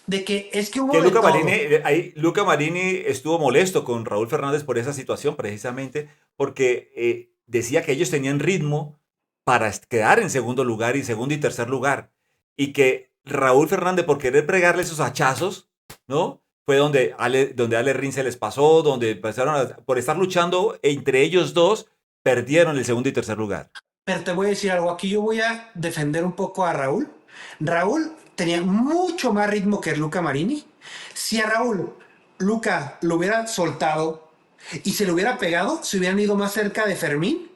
de que es que hubo Que de Luca Marini, todo. ahí Luca Marini estuvo molesto con Raúl Fernández por esa situación, precisamente porque decía que ellos tenían ritmo para quedar en segundo lugar y segundo y tercer lugar. Y que Raúl Fernández, por querer pregarle esos hachazos, ¿no? Fue donde Ale Rin se les pasó, donde empezaron por estar luchando entre ellos dos, perdieron el segundo y tercer lugar. Pero te voy a decir algo, aquí yo voy a defender un poco a Raúl. Raúl tenía mucho más ritmo que Luca Marini. Si a Raúl Luca lo hubiera soltado y se le hubiera pegado, se hubieran ido más cerca de Fermín.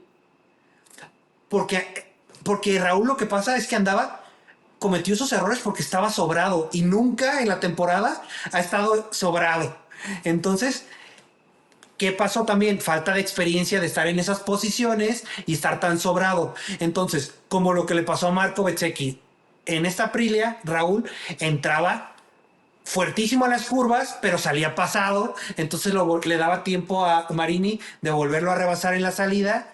Porque Raúl lo que pasa es que cometió esos errores porque estaba sobrado y nunca en la temporada ha estado sobrado. Entonces, ¿qué pasó también? Falta de experiencia de estar en esas posiciones y estar tan sobrado. Entonces, como lo que le pasó a Marco Bezzecchi, en esta Aprilia, Raúl entraba fuertísimo a las curvas, pero salía pasado, entonces le daba tiempo a Marini de volverlo a rebasar en la salida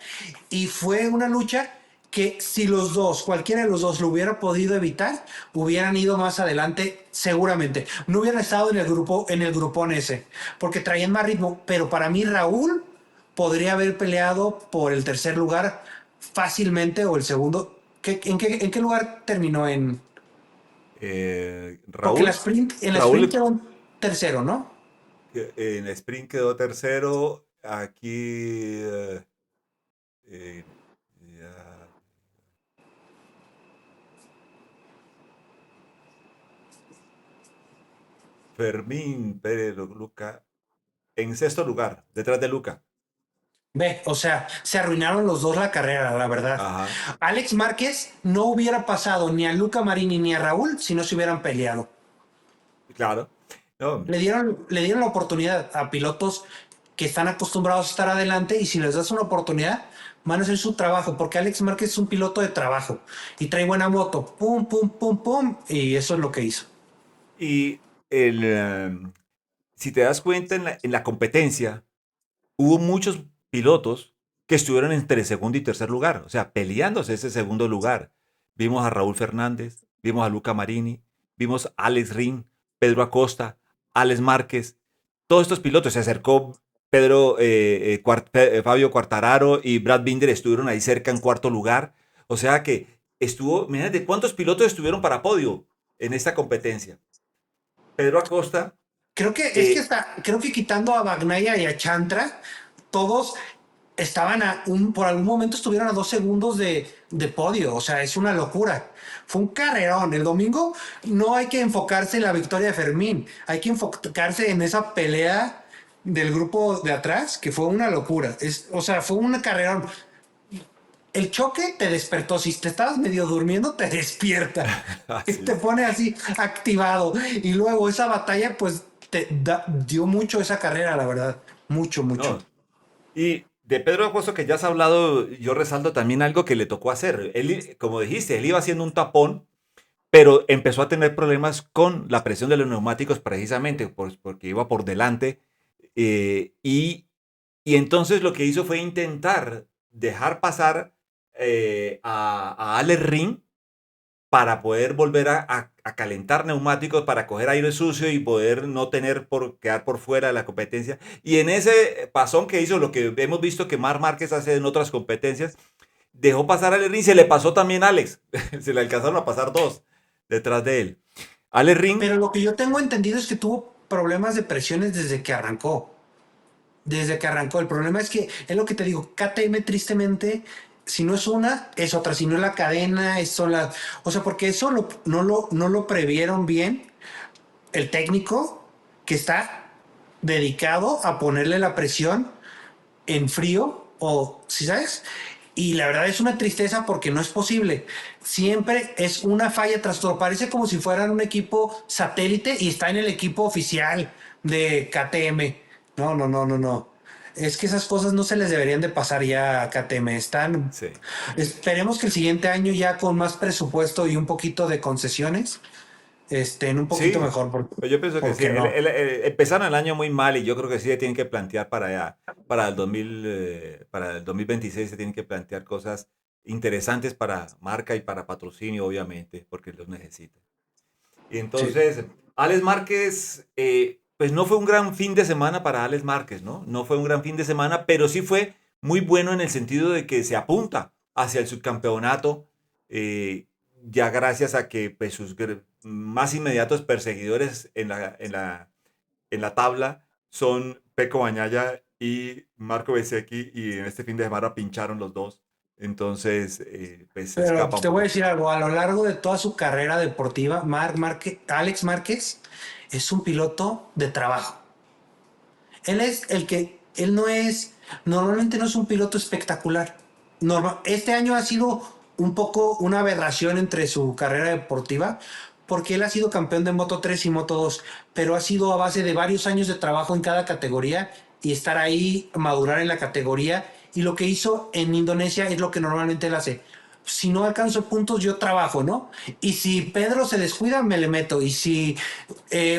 y fue una lucha que si los dos, cualquiera de los dos lo hubiera podido evitar, hubieran ido más adelante seguramente. No hubieran estado en el grupo, en el grupón ese, porque traían más ritmo, pero para mí Raúl podría haber peleado por el tercer lugar fácilmente o el segundo. En qué lugar terminó en? Porque Raúl, en la sprint Raúl quedó un tercero, ¿no? en sprint quedó tercero. Aquí eh, ya, Fermín Pérez Luca en sexto lugar, detrás de Luca. Ve, o sea, se arruinaron los dos la carrera, la verdad. Ajá, Alex Márquez no hubiera pasado ni a Luca Marini ni a Raúl si no se hubieran peleado. claro. No, Le dieron la oportunidad a pilotos que están acostumbrados a estar adelante y si les das una oportunidad van a hacer su trabajo, porque Alex Márquez es un piloto de trabajo y trae buena moto, pum, pum, pum, pum, y eso es lo que hizo. y si te das cuenta en la competencia, hubo muchos pilotos que estuvieron entre segundo y tercer lugar, o sea, peleándose ese segundo lugar. Vimos a Raúl Fernández, vimos a Luca Marini, vimos a Alex Rin, Pedro Acosta, Alex Márquez. Todos estos pilotos se acercó Fabio Quartararo y Brad Binder estuvieron ahí cerca en cuarto lugar. O sea que de cuántos pilotos estuvieron para podio en esta competencia. Pedro Acosta, eh, Creo que quitando a Bagnaia y a Chantra, todos estaban por algún momento estuvieron a 2 segundos de podio, o sea, es una locura. Fue un carrerón. El domingo no hay que enfocarse en la victoria de Fermín, hay que enfocarse en esa pelea del grupo de atrás, que fue una locura. O sea, fue un carrerón. El choque te despertó, si te estabas medio durmiendo, te despierta. así Te es. pone así activado. Y luego esa batalla, pues, dio mucho esa carrera, la verdad. Mucho, mucho. No, y de Pedro Acosta que ya has hablado, yo resalto también algo que le tocó hacer. Él, como dijiste, él iba haciendo un tapón, pero empezó a tener problemas con la presión de los neumáticos precisamente porque iba por delante. eh, y, y entonces lo que hizo fue intentar dejar pasar a Alex Rin para poder volver a calentar neumáticos, para coger aire sucio y poder no quedar por fuera de la competencia. Y en ese pasón que hizo, lo que hemos visto que Marc Márquez hace en otras competencias, dejó pasar a Alex Rin, se le pasó también a Alex, se le alcanzaron a pasar dos detrás de él. Alex Rin, Pero lo que yo tengo entendido es que tuvo problemas de presiones desde que arrancó. Desde que arrancó. El problema es que, es lo que te digo, KTM tristemente si no es una, es otra, si no es la cadena, son las, o sea, porque eso no lo previeron bien el técnico que está dedicado a ponerle la presión en frío o, si sabes, y la verdad es una tristeza porque no es posible. Siempre es una falla tras otra. Parece como si fueran un equipo satélite y está en el equipo oficial de KTM. No, no, no, no, no. Es que esas cosas no se les deberían de pasar ya a KTM. Están. Sí. Esperemos que el siguiente año ya con más presupuesto y un poquito de concesiones estén un poquito Sí, mejor. pues yo pienso que sí. Porque no. Empezaron el año muy mal y yo creo que sí se tienen que plantear para el 2026 se tienen que plantear cosas interesantes para marca y para patrocinio, obviamente, porque los necesitan. Y Sí. entonces, Alex Márquez, pues no fue un gran fin de semana para Alex Márquez, ¿no? No fue un gran fin de semana, pero sí fue muy bueno en el sentido de que se apunta hacia el subcampeonato, eh, ya gracias a que pues, sus más inmediatos perseguidores en la tabla son Pecco Bagnaia y Marco Bezzecchi, y en este fin de semana pincharon los dos. Entonces, pues se Pero escapa pues, un te voy a poquito. decir algo, a lo largo de toda su carrera deportiva, Alex Márquez es un piloto de trabajo. Él es el que, él no es, normalmente no es un piloto espectacular. Este año ha sido un poco una aberración entre su carrera deportiva, porque él ha sido campeón de Moto 3 y Moto 2, pero ha sido a base de varios años de trabajo en cada categoría y estar ahí, madurar en la categoría. Y lo que hizo en Indonesia es lo que normalmente él hace. Si no alcanzo puntos, yo trabajo, ¿no? Y si Pedro se descuida, me le meto. Y si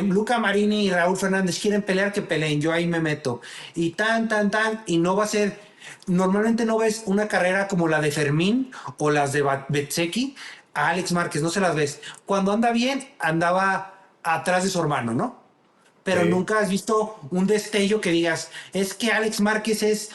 Luca Marini y Raúl Fernández quieren pelear, que peleen, yo ahí me meto. Y tan, y no va a ser, normalmente no ves una carrera como la de Fermín o las de Bezzecchi a Alex Márquez, no se las ves. Cuando anda bien, andaba atrás de su hermano, ¿no? Pero Sí. nunca has visto un destello que digas, es que Alex Márquez es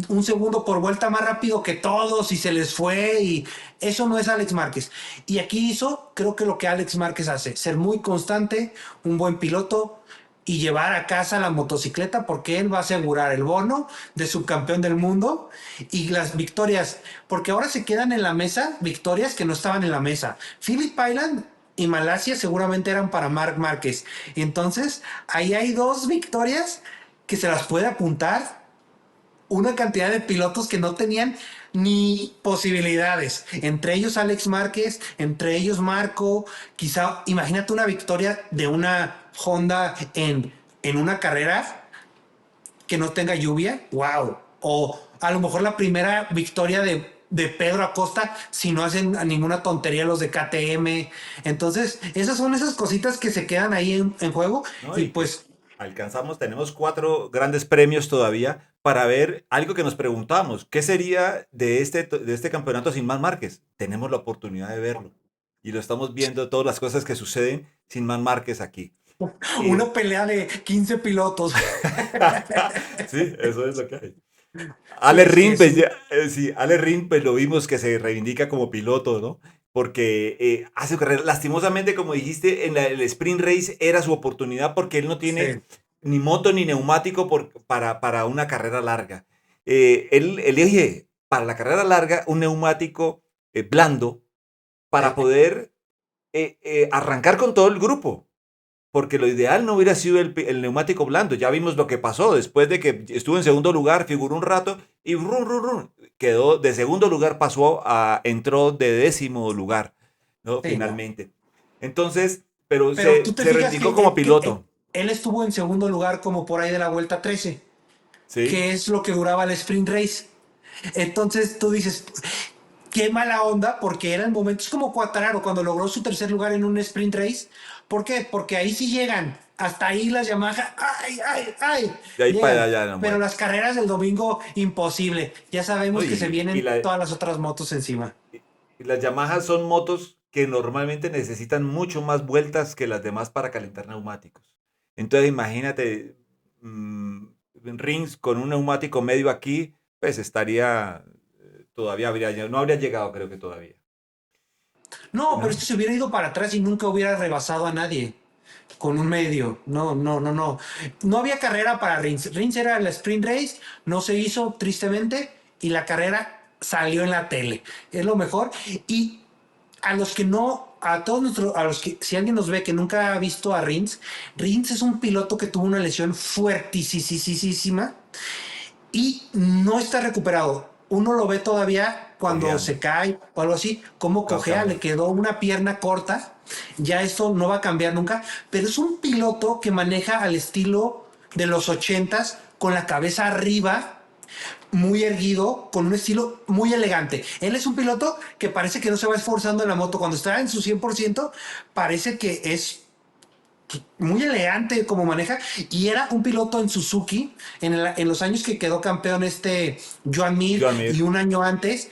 un segundo por vuelta más rápido que todos y se les fue y eso no es Alex Márquez. Y aquí hizo, creo que lo que Alex Márquez hace, ser muy constante, un buen piloto y llevar a casa la motocicleta porque él va a asegurar el bono de subcampeón del mundo y las victorias, porque ahora se quedan en la mesa victorias que no estaban en la mesa. Philip Island y Malasia seguramente eran para Marc Márquez. Entonces, ahí hay dos victorias que se las puede apuntar una cantidad de pilotos que no tenían ni posibilidades. Entre ellos Alex Márquez, entre ellos Marco. Quizá, imagínate una victoria de una Honda en una carrera que no tenga lluvia. ¡Wow! O a lo mejor la primera victoria de Pedro Acosta si no hacen ninguna tontería los de KTM. Entonces, esas son esas cositas que se quedan ahí en juego ¿No? y Y que pues alcanzamos, tenemos 4 grandes premios todavía para ver algo que nos preguntamos, ¿qué sería de este campeonato sin Man Márquez? Tenemos la oportunidad de verlo y lo estamos viendo, todas las cosas que suceden sin Man Márquez aquí. Y una pelea de 15 pilotos. sí, eso es lo que hay. Sí, Ale es que Rin, es pues, un... sí, Ale Rin, pues lo vimos que se reivindica como piloto, ¿no? Porque hace carrera, lastimosamente, como dijiste, el sprint race era su oportunidad porque él no tiene Sí, ni moto ni neumático para una carrera larga. Él elige para la carrera larga un neumático blando para sí. poder arrancar con todo el grupo. Porque lo ideal no hubiera sido el neumático blando. Ya vimos lo que pasó después de que estuvo en segundo lugar, figuró un rato y rum, rum, rum, quedó de segundo lugar, entró de 10º lugar, ¿no? Sí, no. Finalmente. Entonces, pero Pero tú te se fijas reivindicó como que piloto, él estuvo en segundo lugar como por ahí de la vuelta 13, ¿sí? que es lo que duraba el sprint race. Entonces tú dices, qué mala onda, porque era el momento, es como Cuatararo cuando logró su tercer lugar en un sprint race. ¿Por qué? Porque ahí sí llegan. Hasta ahí las Yamaha, ay, De ahí para llegan. allá no Pero muere. las carreras del domingo, imposible. Ya ¿No? sabemos que se vienen todas las otras motos encima. Y las Yamaha son motos que normalmente necesitan mucho más vueltas que las demás para calentar neumáticos. Entonces, imagínate, mm, rings con un neumático medio aquí, pues estaría, todavía no habría llegado, creo que todavía. No, pero es No, que se hubiera ido para atrás y nunca hubiera rebasado a nadie con un medio. No, no, no, no. No había carrera para Rins. Rins era el sprint race, no se hizo tristemente y la carrera salió en la tele. Es lo mejor. Y a los que no, a todos nuestros, a los que, si alguien nos ve que nunca ha visto a Rins, Rins es un piloto que tuvo una lesión fuertísima y no está recuperado. Uno lo ve todavía cuando Cojeando. se cae o algo así, como cojea, le Exactamente. quedó una pierna corta. Ya esto no va a cambiar nunca, pero es un piloto que maneja al estilo de los ochentas, con la cabeza arriba, muy erguido, con un estilo muy elegante. Él es un piloto que parece que no se va esforzando en la moto. Cuando está en su 100%, parece que es muy elegante como maneja. Y era un piloto en Suzuki en los años que quedó campeón Joan Mir Joan y Mir. un año antes,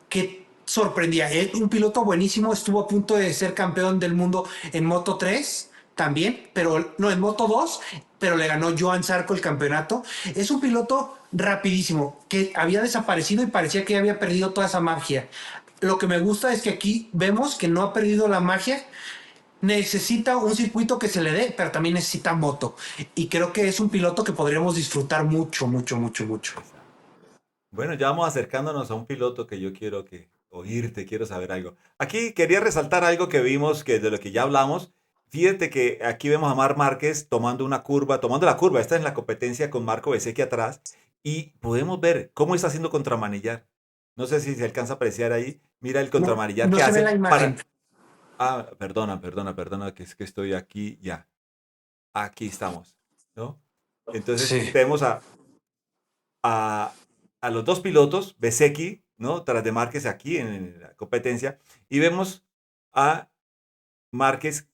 que sorprendía. Un piloto buenísimo, estuvo a punto de ser campeón del mundo en Moto 3 también, pero no en Moto 2, pero le ganó Joan Zarco el campeonato. Es un piloto rapidísimo que había desaparecido y parecía que había perdido toda esa magia. Lo que me gusta es que aquí vemos que no ha perdido la magia. Necesita un circuito que se le dé, pero también necesita moto. Y creo que es un piloto que podríamos disfrutar mucho. Exacto. Bueno, ya vamos acercándonos a un piloto que yo quiero que oírte, quiero saber algo. Aquí quería resaltar algo que vimos, que de lo que ya hablamos. Fíjate que aquí vemos a Marc Márquez tomando una curva, tomando la curva. Esta es la competencia con Marco Bezzecchi atrás y podemos ver cómo está haciendo contramanillar. No sé si se alcanza a apreciar ahí. Mira el No, contramanillar no que se ve hace la imagen. para... Ah, perdona, que es que estoy aquí ya. Aquí estamos, ¿no? Entonces Sí. tenemos a, a los dos pilotos, Bezzecchi, ¿no? Tras de Márquez aquí en la competencia, y vemos a Márquez,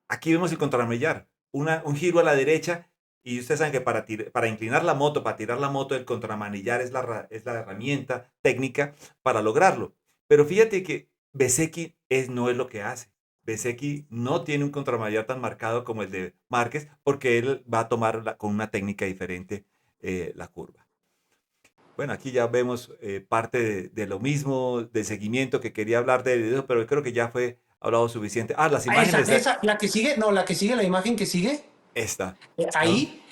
aquí vemos el contrarmellar, un giro a la derecha, y ustedes saben que para inclinar la moto, para tirar la moto, el contramanillar es la herramienta técnica para lograrlo. Pero fíjate que Bezzecchi no es lo que hace. Bezzecchi no tiene un contramanillar tan marcado como el de Márquez, porque él va a tomar con una técnica diferente la curva. Bueno, aquí ya vemos parte de lo mismo, de seguimiento que quería hablar de eso, pero creo que ya fue hablado suficiente. Ah, las imágenes, La que sigue, no, la que sigue, la imagen que sigue, esta, ¿no? ahí,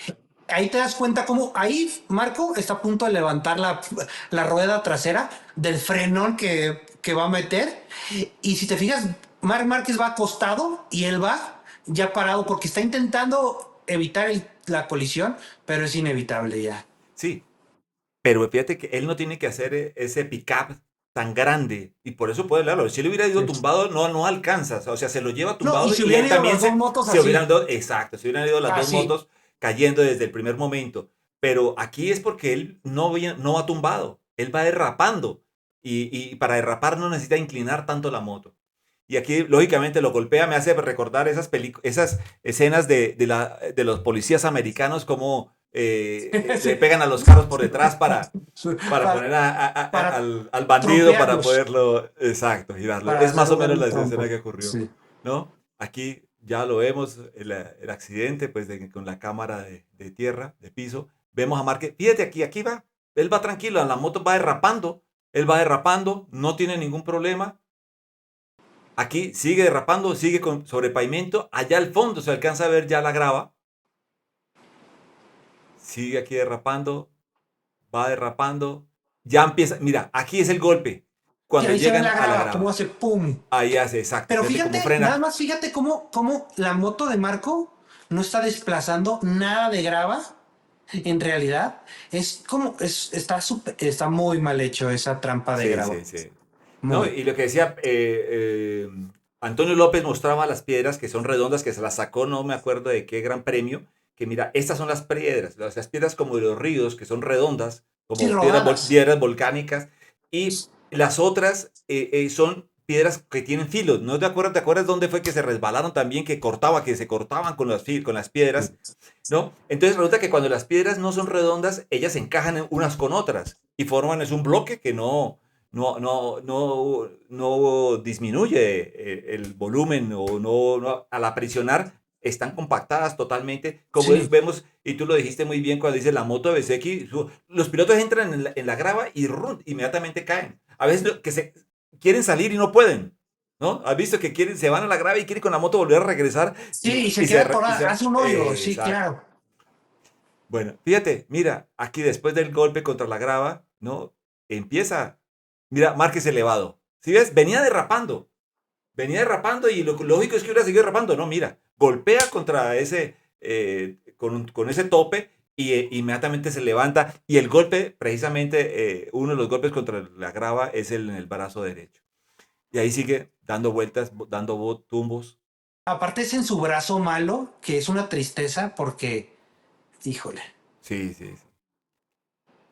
ahí te das cuenta cómo, ahí Marco está a punto de levantar la rueda trasera del frenón que va a meter. Y si te fijas, Marc Márquez va acostado y él va ya parado porque está intentando evitar la colisión, pero es inevitable ya. Sí, pero fíjate que él no tiene que hacer ese pick-up tan grande y por eso puede hablarlo. Si él hubiera ido tumbado, no alcanza. O sea, se lo lleva No, y tumbado si y hubieran él ido también las dos motos se hubieran así, dado, exacto, se hubieran ido las dos así. motos cayendo desde el primer momento. Pero aquí es porque él no va tumbado, él va derrapando y para derrapar no necesita inclinar tanto la moto. Y aquí, lógicamente, lo golpea, me hace recordar esas escenas de los policías americanos, como le Sí. pegan a los carros por detrás para para, poner para al bandido para trompearlos, poderlo, exacto, girarlo. para Es más o hacerlo ver menos un la escena trompo. que ocurrió, Sí. ¿no? Aquí ya lo vemos, el accidente, pues, con la cámara de tierra, de piso. Vemos a Márquez, fíjate aquí va, él va tranquilo, la moto va derrapando, él va derrapando, no tiene ningún problema. Aquí sigue derrapando, sigue sobre pavimento. Allá al fondo se alcanza a ver ya la grava. Sigue aquí derrapando, va derrapando. Ya empieza. Mira, aquí es el golpe. Y Cuando ahí se ve llegan la a la grava, cómo grava. hace pum. Ahí hace, exacto. Pero Fíjate cómo fíjate, nada frena. más fíjate cómo la moto de Marco no está desplazando nada de grava. En realidad, está muy mal hecho esa trampa de Sí, grava. sí, sí. ¿No? Muy. Y lo que decía Antonio López mostraba las piedras que son redondas, que se las sacó, no me acuerdo de qué gran premio, que mira, estas son las piedras, las piedras como de los ríos, que son redondas, Sí, como rodadas. piedras volcánicas, y las otras son piedras que tienen filos. ¿No te acuerdas dónde fue que se resbalaron también, que se cortaban con con las piedras? ¿No? Entonces resulta que cuando las piedras no son redondas, ellas se encajan unas con otras y forman es un bloque que no disminuye el volumen o al aprisionar están compactadas totalmente, como Sí, vemos, y tú lo dijiste muy bien cuando dices la moto de Bezzecchi, los pilotos entran en la grava y inmediatamente caen. A veces que quieren salir y no pueden, ¿no? ¿Has visto que se van a la grava y quieren con la moto volver a regresar sí, y se queda atorada, hace un hoyo, sí, exacto. claro. Bueno, fíjate, mira, aquí después del golpe contra la grava, ¿no? Empieza. Mira, Márquez elevado. ¿Sí ves? Venía derrapando y lo lógico es que hubiera seguido derrapando. No, mira, golpea contra ese, con ese tope y inmediatamente se levanta. Y el golpe, precisamente, uno de los golpes contra la grava es en el brazo derecho. Y ahí sigue dando vueltas, dando tumbos. Aparte es en su brazo malo, que es una tristeza porque, híjole, Sí, sí, sí.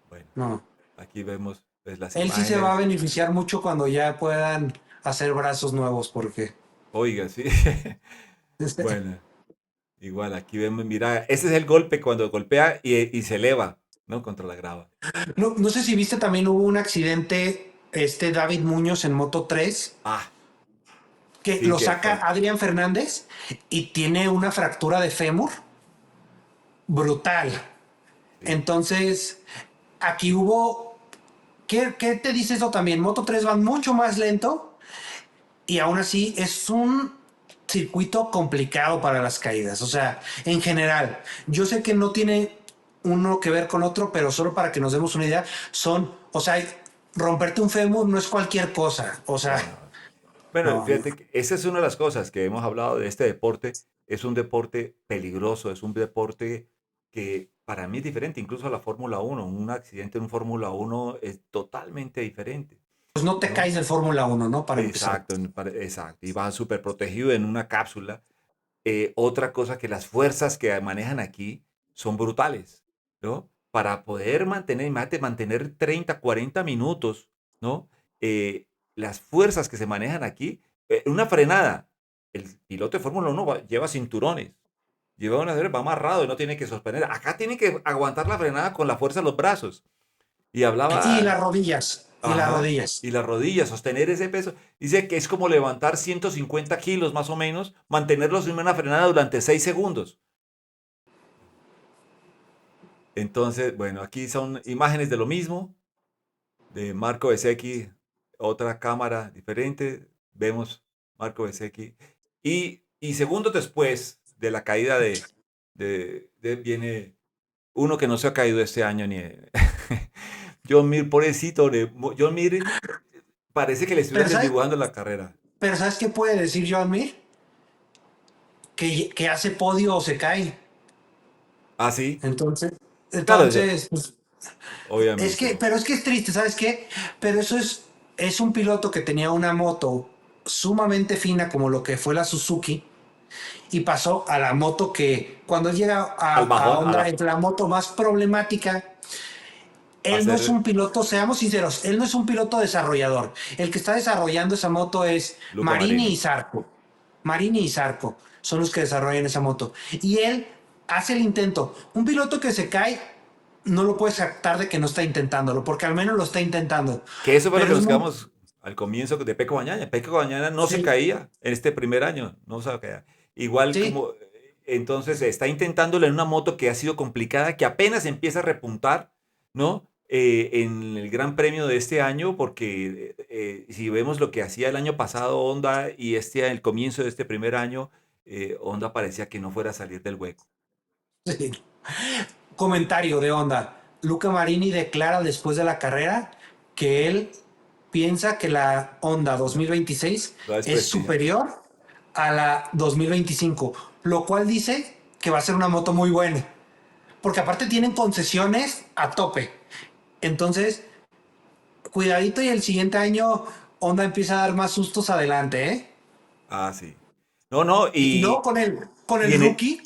Bueno, no. aquí vemos pues, las Él sí se va a imágenes. beneficiar mucho cuando ya puedan hacer brazos nuevos porque Oiga, sí. Bueno, igual aquí vemos, mira, ese es el golpe cuando golpea y se eleva, ¿no? Contra la grava. no, no sé si viste también hubo un accidente, David Muñoz en Moto 3 Ah, que sí lo que, saca Adrián Fernández y tiene una fractura de fémur brutal. sí. Entonces, aquí hubo, ¿qué te dice eso también? Moto 3 van mucho más lento y aún así es un circuito complicado para las caídas. O sea, en general, yo sé que no tiene uno que ver con otro, pero solo para que nos demos una idea, o sea, romperte un fémur no es cualquier cosa. O sea, No, no. Bueno, no, no. fíjate que esa es una de las cosas que hemos hablado de este deporte. Es un deporte peligroso, es un deporte que para mí es diferente, incluso a la Fórmula Uno. Un accidente en un Fórmula Uno es totalmente diferente, Pues no te ¿no? caes del Fórmula Uno, ¿no? Para empezar. Exacto, exacto. Y va súper protegido en una cápsula. Otra cosa que las fuerzas que manejan aquí son brutales, ¿no? Para poder mantener, imagínate, mantener 30, 40 minutos, ¿no? Las fuerzas que se manejan aquí, una frenada, el piloto de Fórmula 1 lleva cinturones, va amarrado y no tiene que sostener. Acá tiene que aguantar la frenada con la fuerza de los brazos. Y Y hablaba, las rodillas, y las ajá, rodillas. y las rodillas, sostener ese peso. Dice que es como levantar 150 kilos más o menos, mantenerlos en una frenada durante 6 segundos. Entonces, bueno, aquí son imágenes de lo mismo, de Marco Bezzecchi, otra cámara diferente, vemos Marco Bezzecchi. Y segundos después de la caída viene uno que no se ha caído este año ni... John Mir, pobrecito, John Mir parece que le estuvieran Pero ¿sabes, desdibujando la carrera. pero ¿sabes qué puede decir Joan Mir? Que hace podio o se cae. Ah, sí, Entonces, claro, entonces, pues, obviamente. pero es que es triste, ¿sabes qué? Pero es un piloto que tenía una moto sumamente fina como lo que fue la Suzuki y pasó a la moto que cuando llega Al a bajón, Honda es la moto más problemática. a Él no es ser un piloto, seamos sinceros, él no es un piloto desarrollador. El que está desarrollando esa moto es Luca Marini y Marini. Zarco. Marini y Zarco son los que desarrollan esa moto. Y él hace el intento. Un piloto que se cae, no lo puedes jactar de que no está intentándolo, porque al menos lo está intentando. Que eso fue lo Pero que es nos muy... quedamos al comienzo de Peco Bañaya. Peco Bañaya no se Sí, caía en este primer año, no se caía. Igual sí. como, entonces está intentándolo en una moto que ha sido complicada, que apenas empieza a repuntar, ¿no? En el Gran Premio de este año, porque si vemos lo que hacía el año pasado Honda y el comienzo de este primer año, Honda parecía que no fuera a salir del hueco. Sí. Comentario de onda. Luca Marini declara después de la carrera que él piensa que la Honda No, 2026 lo es desprestigio. superior a la 2025, lo cual dice que va a ser una moto muy buena, porque aparte tienen concesiones a tope. Entonces, cuidadito y el siguiente año Honda empieza a dar más sustos adelante, ¿eh? Ah, sí. No, no, Y luego con y el en el, rookie,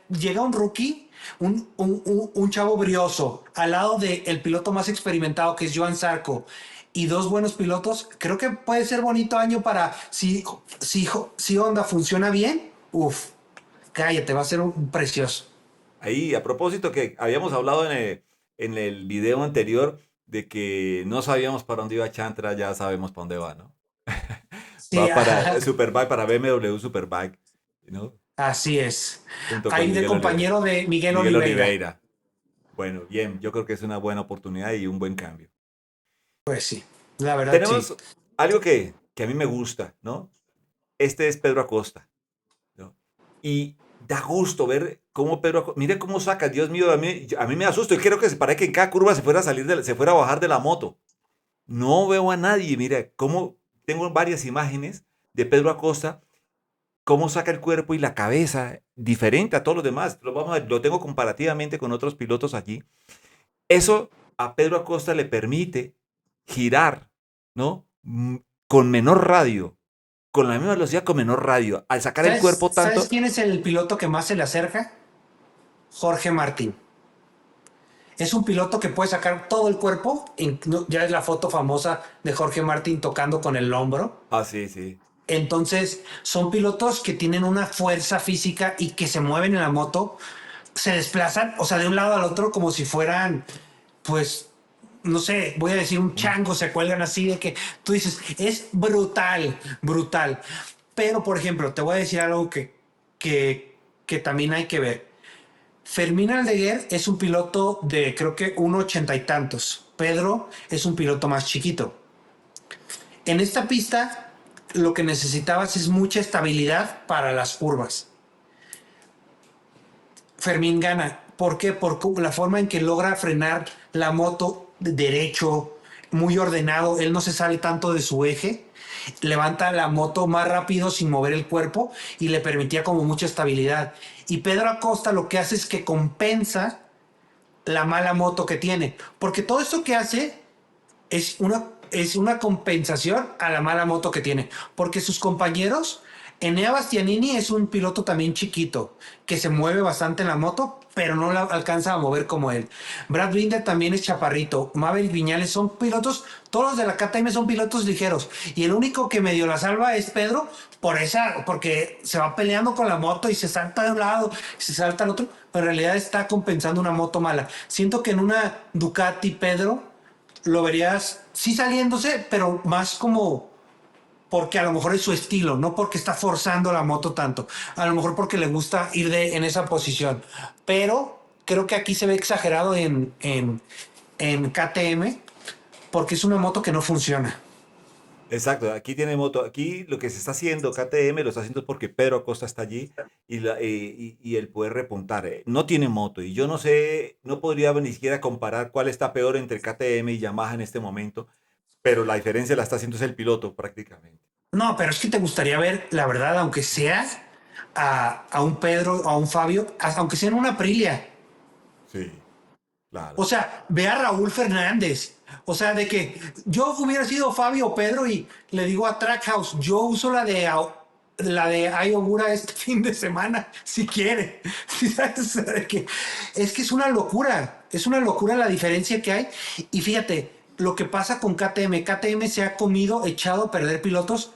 llega un rookie, un chavo brioso, al lado del piloto más experimentado que es Joan Zarco, y dos buenos pilotos. Creo que puede ser bonito año para, si Honda funciona bien, uff, cállate, va a ser un precioso. ahí, a propósito que habíamos hablado en el video anterior de que no sabíamos para dónde iba Chantra, ya sabemos para dónde va, ¿no? Sí, Va para Superbike, para BMW Superbike, ¿no? así es. Junto con Ahí de compañero de Miguel Miguel Oliveira. Oliveira. Bueno, bien, yo creo que es una buena oportunidad y un buen cambio. Pues sí, la verdad sí. Tenemos algo que a mí me gusta, ¿no? Este es Pedro Acosta, ¿no? Y da gusto ver cómo Pedro Acosta, mire cómo saca, Dios mío, a mí me asusto y creo que se parece que en cada curva se fuera a bajar de la moto. No veo a nadie. Mira, cómo tengo varias imágenes de Pedro Acosta, cómo saca el cuerpo y la cabeza diferente a todos los demás. Vamos a ver, lo tengo comparativamente con otros pilotos allí. Eso a Pedro Acosta le permite girar, ¿no? Con menor radio, con la misma velocidad con menor radio. Al sacar el ¿Sabes, cuerpo sabes tanto, quién es el piloto que más se le acerca? Jorge Martín. Es un piloto que puede sacar todo el cuerpo. Ya es la foto famosa de Jorge Martín tocando con el hombro. ah, sí, sí. Entonces, son pilotos que tienen una fuerza física y que se mueven en la moto, se desplazan, o sea, de un lado al otro como si fueran, pues, no sé, voy a decir un Un- chango, se cuelgan así de que tú dices, es brutal, brutal. Pero, por ejemplo, te voy a decir algo que también hay que ver. Fermín Aldeguer es un piloto de creo que 1,80 y tantos. Pedro es un piloto más chiquito. En esta pista lo que necesitabas es mucha estabilidad para las curvas. Fermín gana. ¿Por qué? Por la forma en que logra frenar la moto derecho, muy ordenado. Él no se sale tanto de su eje. Levanta la moto más rápido sin mover el cuerpo y le permitía como mucha estabilidad. Y Pedro Acosta lo que hace es que compensa la mala moto que tiene. Porque todo esto que hace es una compensación a la mala moto que tiene. Porque sus compañeros, Enea Bastianini es un piloto también chiquito, que se mueve bastante en la moto, pero no la alcanza a mover como él. Brad Binder también es chaparrito. Maverick Viñales son pilotos, todos los de la KTM son pilotos ligeros. Y el único que medio la salva es Pedro, porque se va peleando con la moto y se salta de un lado, se salta al otro, pero en realidad está compensando una moto mala. Siento que en una Ducati Pedro lo verías sí saliéndose, pero más como porque a lo mejor es su estilo, no porque está forzando la moto tanto, a lo mejor porque le gusta ir en esa posición. Pero creo que aquí se ve exagerado en KTM porque es una moto que no funciona. Exacto, aquí tiene moto. Aquí lo que se está haciendo, KTM lo está haciendo porque Pedro Acosta está allí y él puede repuntar. No tiene moto y yo no sé, no podría ni siquiera comparar cuál está peor entre KTM y Yamaha en este momento, pero la diferencia la está haciendo es el piloto prácticamente. No, pero es que te gustaría ver, la verdad, aunque sea a un Pedro, a un Fabio, aunque sea en una Aprilia. Sí, O claro. sea, ve a Raúl Fernández. O sea, de que yo hubiera sido Fabio o Pedro y le digo a Trackhouse, yo uso la de Ayogura este fin de semana, si quiere. ¿Sí sabes? O sea, es que es una locura la diferencia que hay. Y fíjate, lo que pasa con KTM, KTM se ha comido, echado a perder pilotos.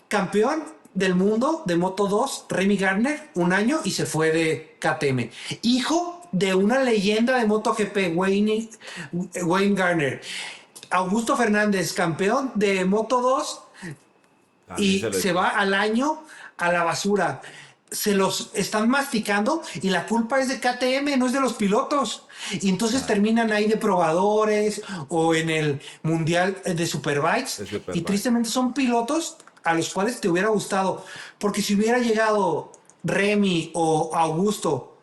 Campeón del mundo de Moto 2, Remy Gardner, un año y se fue de KTM. Hijo de una leyenda de MotoGP, Wayne Gardner. Augusto Fernández, campeón de Moto 2 También se y lo se echó. va al año a la basura. Se los están masticando y la culpa es de KTM, no es de los pilotos. Y entonces Claro, terminan ahí de probadores o en el Mundial de Superbikes. de Y Superbike. tristemente son pilotos a los cuales te hubiera gustado. Porque si hubiera llegado Remy o Augusto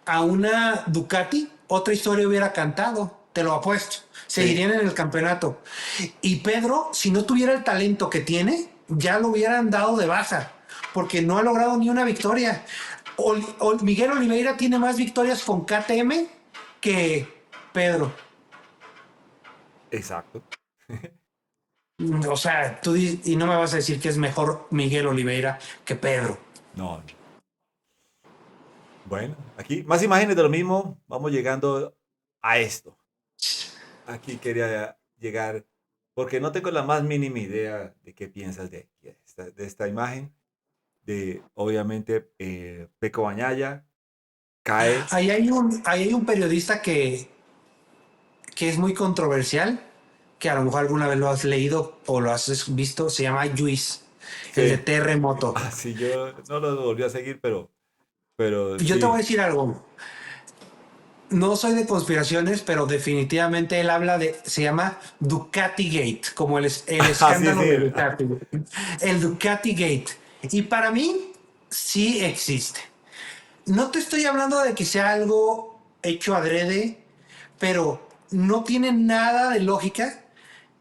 a una Ducati, otra historia hubiera cantado, te lo apuesto. Sí, Seguirían en el campeonato. Y Pedro, si no tuviera el talento que tiene, ya lo hubieran dado de baja, porque no ha logrado ni una victoria. Miguel Oliveira tiene más victorias con KTM que Pedro. exacto. O sea, y no me vas a decir que es mejor Miguel Oliveira que Pedro. No, no. Bueno, aquí más imágenes de lo mismo. Vamos llegando a esto. Aquí quería llegar porque no tengo la más mínima idea de qué piensas de esta imagen. De obviamente Peco Bañaya cae. Ahí hay un periodista que es muy controversial, que a lo mejor alguna vez lo has leído o lo has visto, se llama Luis, el de Sí, Terremoto. sí, yo no lo volví a seguir, pero Yo te voy a sí. decir algo, no soy de conspiraciones, pero definitivamente él habla se llama Ducati Gate, como el Ah, sí, escándalo sí. de Ducati. El Ducati Gate. Y para mí, sí existe. No te estoy hablando de que sea algo hecho adrede, pero no tiene nada de lógica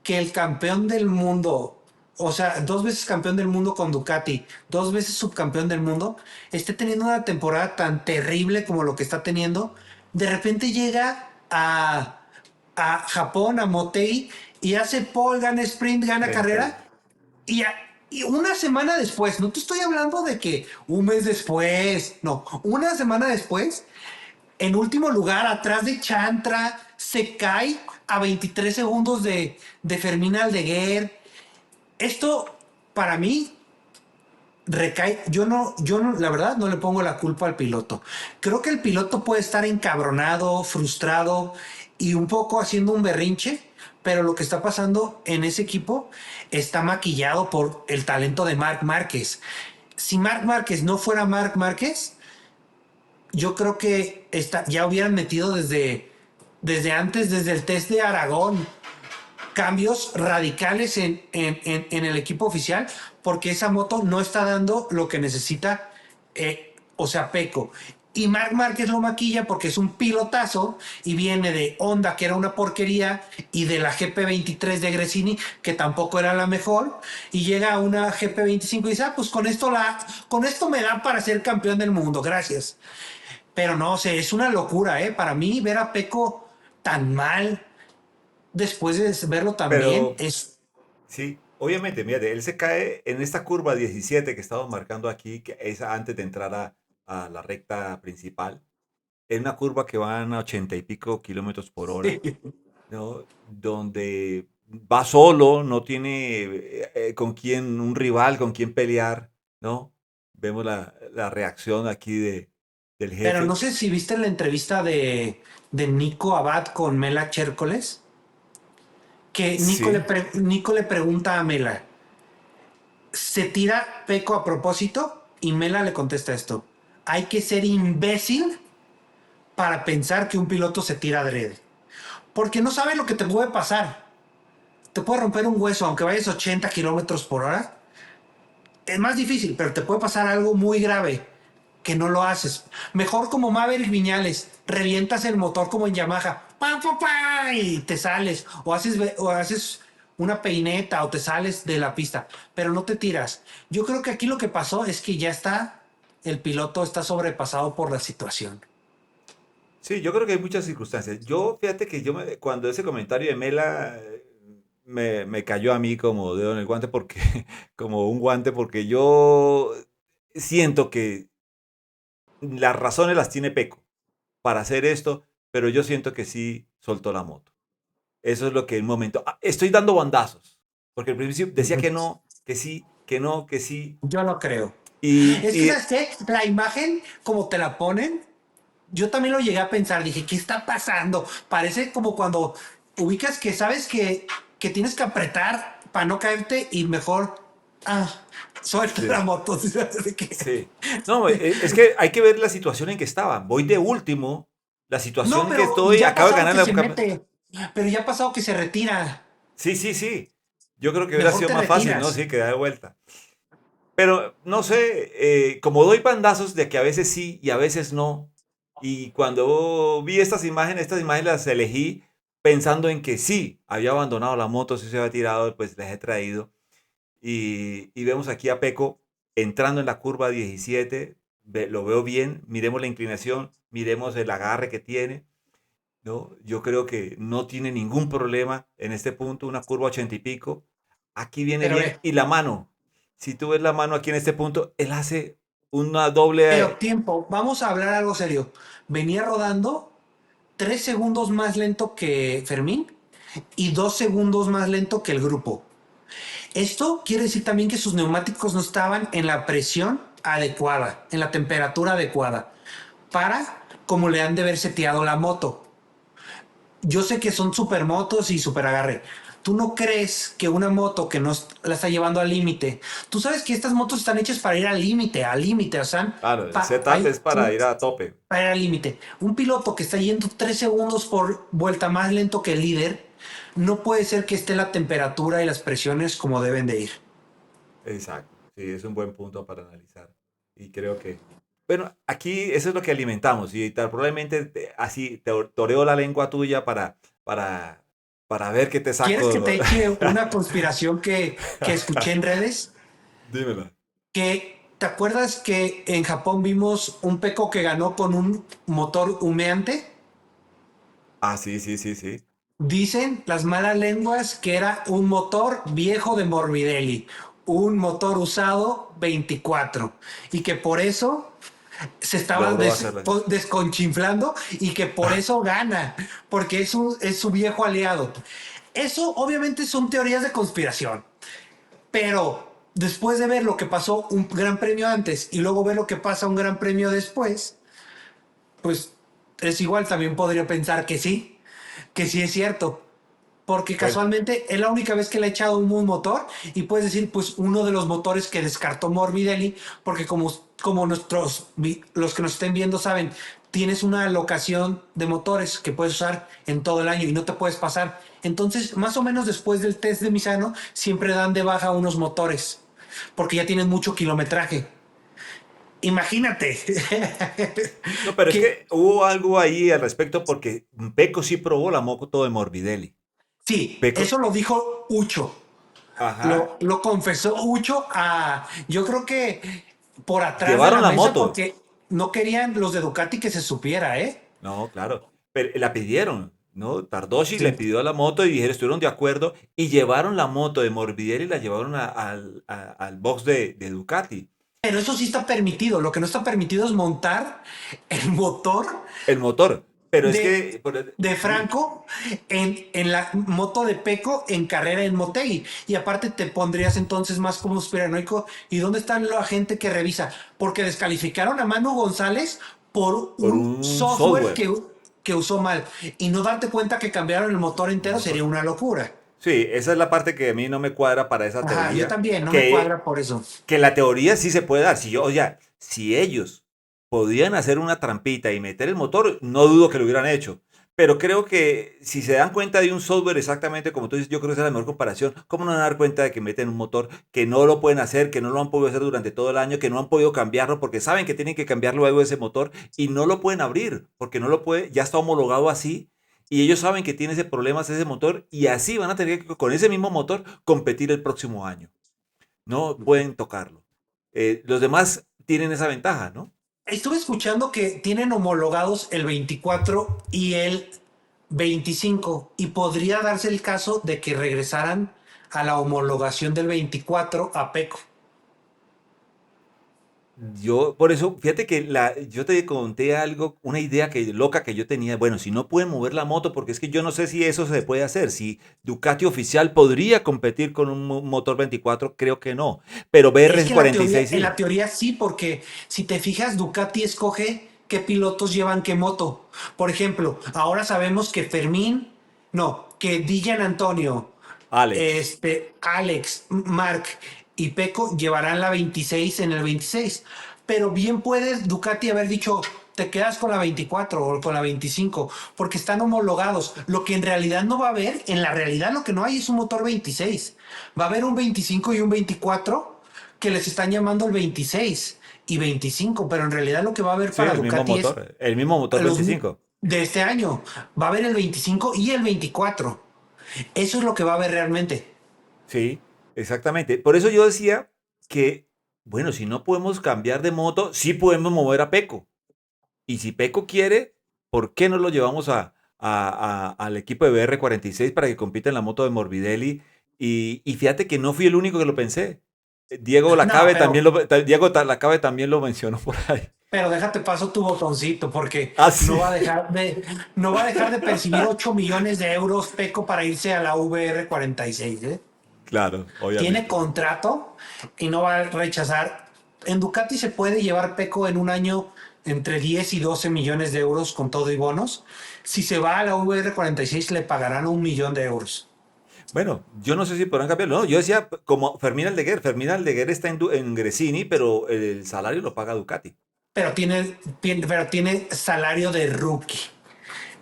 que el campeón del mundo, o sea, 2 veces campeón del mundo con Ducati, 2 veces subcampeón del mundo, esté teniendo una temporada tan terrible como lo que está teniendo? De repente llega a Japón, a Motegi, y hace pole, gana sprint, gana Perfecto. carrera, y, y una semana después, no te estoy hablando de que un mes después, no, una semana después, en último lugar, atrás de Chantra, se cae a 23 segundos de Fermín Aldeguer. Esto, para mí, recae. Yo no, la verdad, no le pongo la culpa al piloto. Creo que el piloto puede estar encabronado, frustrado y un poco haciendo un berrinche, pero lo que está pasando en ese equipo está maquillado por el talento de Marc Márquez. Si Marc Márquez no fuera Marc Márquez, yo creo que ya hubieran metido desde antes, desde el test de Aragón, cambios radicales en el equipo oficial, porque esa moto no está dando lo que necesita, o sea, Peco. Y Marc Márquez lo maquilla porque es un pilotazo y viene de Honda, que era una porquería, y de la GP23 de Gresini, que tampoco era la mejor, y llega a una GP25 y dice, pues con esto me da para ser campeón del mundo, gracias. Pero no, sé, es una locura, ¿eh? Para mí, ver a Peco tan mal después de verlo tan bien Pero es. sí, obviamente, mira, él se cae en esta curva 17 que estamos marcando aquí, que es antes de entrar a la recta principal. Es una curva que van a 80 y pico kilómetros por hora, ¿no? Donde va solo, no tiene con quién, un rival con quien pelear, ¿no? Vemos la reacción aquí del Pero no jefe. sé si viste la entrevista de Nico Abad con Mela Chércoles, que Sí, Nico le pregunta a Mela, ¿se tira Peco a propósito? Y Mela le contesta esto, hay que ser imbécil para pensar que un piloto se tira adrede. Porque no sabe lo que te puede pasar. Te puede romper un hueso, aunque vayas 80 kilómetros por hora. Es más difícil, pero te puede pasar algo muy grave que no lo haces. Mejor como Maverick Viñales, revientas el motor como en Yamaha, ¡pam, pam, pam! Y te sales, o haces una peineta o te sales de la pista, pero no te tiras. Yo creo que aquí lo que pasó es que ya el piloto está sobrepasado por la situación. sí, yo creo que hay muchas circunstancias. Yo, fíjate que cuando ese comentario de Mela me cayó a mí como dedo en el guante porque, como un guante, porque yo siento que las razones las tiene Peco para hacer esto, pero yo siento que sí soltó la moto. Eso es lo que en un momento. Estoy dando bandazos, porque al principio decía que no, que sí, que no, que sí. Yo no creo. Y, Es que, y ¿sabes qué? La imagen, como te la ponen, yo también lo llegué a pensar, dije, ¿qué está pasando? Parece como cuando ubicas que sabes que tienes que apretar para no caerte y mejor, ah, suelta la sí, moto. sí. No, es que hay que ver la situación en que estaba. Voy de último, la situación No, en que pero estoy, ya ha acabo de pasado ganar que la se mete, pero ya ha pasado que se retira. Sí, sí, sí. Yo creo que hubiera Mejor sido te más fácil, ¿no? retiras. Sí, que da de vuelta. Pero no sé, como doy bandazos de que a veces sí y a veces no. Y cuando vi estas imágenes las elegí pensando en que sí, había abandonado la moto, sí se había tirado, pues les he traído. Y vemos aquí a Peco entrando en la curva 17, lo veo bien, miremos la inclinación, miremos el agarre que tiene, ¿no? Yo creo que no tiene ningún problema en este punto, una curva 80 y pico. Aquí viene Pero bien. ve, Y la mano, si tú ves la mano aquí en este punto, él hace una doble. pero tiempo, vamos a hablar algo serio. Venía rodando 3 segundos más lento que Fermín y 2 segundos más lento que el grupo. Esto quiere decir también que sus neumáticos no estaban en la presión adecuada, en la temperatura adecuada, para como le han de haber seteado la moto. Yo sé que son supermotos y super agarre. ¿Tú no crees que una moto que no la está llevando al límite? Tú sabes que estas motos están hechas para ir al límite, o sea, Claro, el setup es para ir a tope. para ir al límite. Un piloto que está yendo 3 segundos por vuelta más lento que el líder, no puede ser que esté la temperatura y las presiones como deben de ir. Exacto. Sí, es un buen punto para analizar. Y creo que, bueno, aquí eso es lo que alimentamos. Y tal, probablemente así toreo la lengua tuya para para ver qué te ¿Quieres que te saco. eche una conspiración que escuché en redes? Dímelo. ¿Te acuerdas que en Japón vimos un Peco que ganó con un motor humeante? Ah, sí, sí, sí, sí. Dicen las malas lenguas que era un motor viejo de Morbidelli, un motor usado 24 y que por eso se estaba Logró hacerlo. desconchinflando y que por eso gana, porque es su viejo aliado. Eso obviamente son teorías de conspiración, pero después de ver lo que pasó un gran premio antes y luego ver lo que pasa un gran premio después, pues es igual, también podría pensar que sí es cierto. Porque Bueno, casualmente es la única vez que le ha echado un motor y puedes decir, pues uno de los motores que descartó Morbidelli, porque como los que nos estén viendo saben, tienes una locación de motores que puedes usar en todo el año y no te puedes pasar. Entonces, más o menos después del test de Misano, siempre dan de baja unos motores, porque ya tienen mucho kilometraje. Imagínate no, pero es que que hubo algo ahí al respecto porque Peco sí probó la moto de Morbidelli. sí, Peco, eso lo dijo Ucho. ajá, Lo confesó Ucho yo creo que por atrás de llevaron la la mesa moto. porque no querían los de Ducati que se supiera, ¿eh? No, claro. Pero la pidieron, ¿no? Tardoshi le Sí. pidió la moto y dijeron, estuvieron de acuerdo y llevaron la moto de Morbidelli y la llevaron al box de Ducati. Pero eso sí está permitido. Lo que no está permitido es montar el motor El motor. Pero es de, que, de dime, Franco en la moto de Peco en carrera en Motegi. Y aparte te pondrías entonces más como conspiranoico. ¿Y dónde está la gente que revisa? Porque descalificaron a Manu González por por un un software software. que usó mal. Y no darte cuenta que cambiaron el motor El entero sería motor. una locura. Sí, esa es la parte que a mí no me cuadra para esa Ajá, yo teoría. también, no me Que cuadra por eso. que la teoría sí se puede dar. Si yo, oye, si ellos podían hacer una trampita y meter el motor, no dudo que lo hubieran hecho. Pero creo que si se dan cuenta de un software exactamente como tú dices, yo creo que esa es la mejor comparación. ¿Cómo no van a dar cuenta de que meten un motor que no lo pueden hacer, que no lo han podido hacer durante todo el año, que no han podido cambiarlo porque saben que tienen que cambiar luego ese motor y no lo pueden abrir porque no lo puede, ya está homologado así y ellos saben que tiene ese problema ese motor y así van a tener que con ese mismo motor competir el próximo año. No pueden tocarlo. Los demás tienen esa ventaja, ¿no? Estuve escuchando que tienen homologados el 24 y el 25 y podría darse el caso de que regresaran a la homologación del 24 a PECO. Yo, por eso, fíjate que yo te conté algo, una idea loca que yo tenía. Bueno, si no pueden mover la moto, porque es que yo no sé si eso se puede hacer. Si Ducati oficial podría competir con un motor 24, creo que no. Pero Es que BR-46 en sí. la teoría sí, porque si te fijas, Ducati escoge qué pilotos llevan qué moto. Por ejemplo, ahora sabemos que que Dijan Antonio, Alex. Alex, Mark y Peco llevarán la 26 en el 26. Pero bien puede Ducati haber dicho, te quedas con la 24 o con la 25, porque están homologados. Lo que en realidad no va a haber, en la realidad lo que no hay es un motor 26. Va a haber un 25 y un 24 que les están llamando el 26 y 25, pero en realidad lo que va a haber Sí, para Ducati es el mismo motor los 25. de este año. Va a haber el 25 y el 24. Eso es lo que va a haber realmente. Sí, exactamente. Por eso yo decía que, bueno, si no podemos cambiar de moto, sí podemos mover a Peco. Y si Peco quiere, ¿por qué no lo llevamos al equipo de BR-46 para que compita en la moto de Morbidelli? Y fíjate que no fui el único que lo pensé. No, Diego Lacabe también lo mencionó por ahí. pero déjate paso tu botoncito porque Ah, sí. no va a dejar de percibir 8 millones de euros Peco para irse a la VR 46, ¿eh? Claro, Tiene obviamente. contrato y no va a rechazar. En Ducati se puede llevar Peco en un año entre 10 y 12 millones de euros con todo y bonos. Si se va a la VR 46 le pagarán 1 millón de euros. Bueno, yo no sé si podrán cambiarlo. No, yo decía como Fermín Aldeguer. Fermín Aldeguer está en Gresini, pero el salario lo paga Ducati. Pero tiene salario de rookie.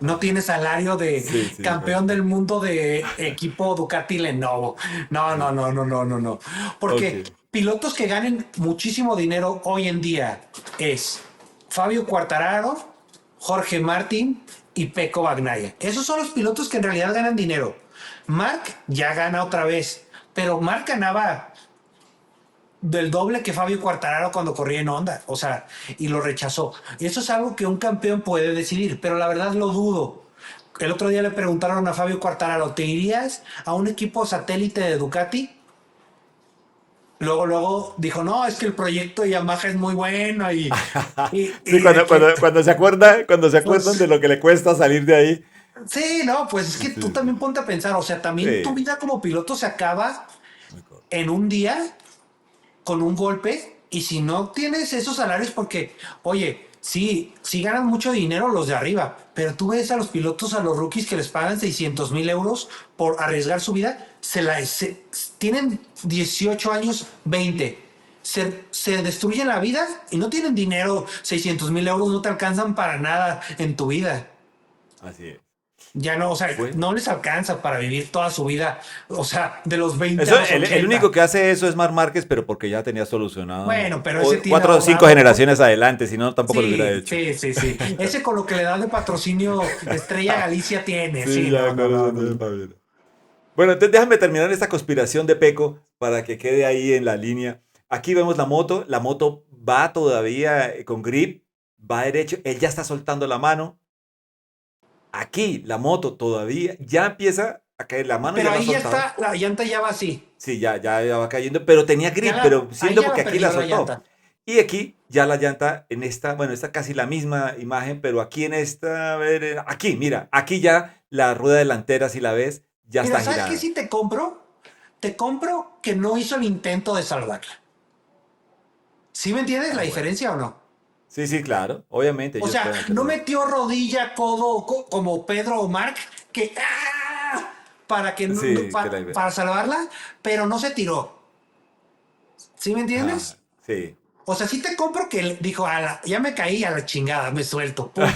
No Ah, tiene salario de sí, sí, pues. campeón del mundo de equipo Ducati Lenovo. No, no, Sí. no, no, no, no, no. Ok. Porque pilotos que ganen muchísimo dinero hoy en día es Fabio Quartararo, Jorge Martín y Pecco Bagnaia. Esos son los pilotos que en realidad ganan dinero. Marc ya gana otra vez, pero Marc ganaba del doble que Fabio Quartararo cuando corría en Honda, o sea, y lo rechazó. Y eso es algo que un campeón puede decidir, pero la verdad lo dudo. El otro día le preguntaron a Fabio Quartararo, ¿te irías a un equipo satélite de Ducati? Luego dijo, no, es que el proyecto de Yamaha es muy bueno Sí, y de que, cuando se acuerdan de pues, lo que le cuesta salir de ahí. sí, no, pues es que tú Sí, también sí. ponte a pensar, o sea, también tu Sí, vida como piloto se acaba muy corto. en un día con un golpe y si no tienes esos salarios porque, oye, sí ganan mucho dinero los de arriba, pero tú ves a los pilotos, a los rookies que les pagan 600,000 euros por arriesgar su vida, tienen 18 años, 20. Se destruyen la vida y no tienen dinero, 600,000 euros no te alcanzan para nada en tu vida. Así es. Ya no, o sea, Bueno. no les alcanza para vivir toda su vida, o sea, de los 20 a Eso, los el único 80. que hace eso es Marc Márquez, pero porque ya tenía solucionado Bueno, pero ese tiene cuatro o cinco ahorrado. generaciones adelante, si no, tampoco lo hubiera Sí, hecho. sí, sí, sí. Ese con lo que le dan de patrocinio Estrella Galicia tiene. Sí, Sí, ya no, con no, eso no, tiene no. pa' vida. Bueno, entonces déjame terminar esta conspiración de Peco para que quede ahí en la línea. Aquí vemos la moto va todavía con grip, va derecho, él ya está soltando la mano. Aquí la moto todavía ya empieza a caer, la mano Pero ya la ha ahí ya soltado. está, la llanta ya va así. Sí, ya va cayendo, pero tenía grip, pero Ahí siento ya porque la aquí la perdió la soltó. llanta. Y aquí ya la llanta en esta, bueno, esta casi la misma imagen, pero aquí en esta, a ver, aquí, mira, aquí ya la rueda delantera, si la ves, ya Mira, está ¿sabes qué girada. sí te compro? Te compro que no hizo el intento de salvarla. ¿Sí me entiendes la Ah, bueno. diferencia o no? Sí, sí, claro, obviamente O ellos sea, pueden hacer no todo. metió rodilla, codo, como Pedro o Marc, que para que Sí, que la para salvarla, pero no se tiró. ¿Sí me ah, entiendes? sí. O sea, sí te compro que dijo, ya me caí a la chingada, me suelto, pum,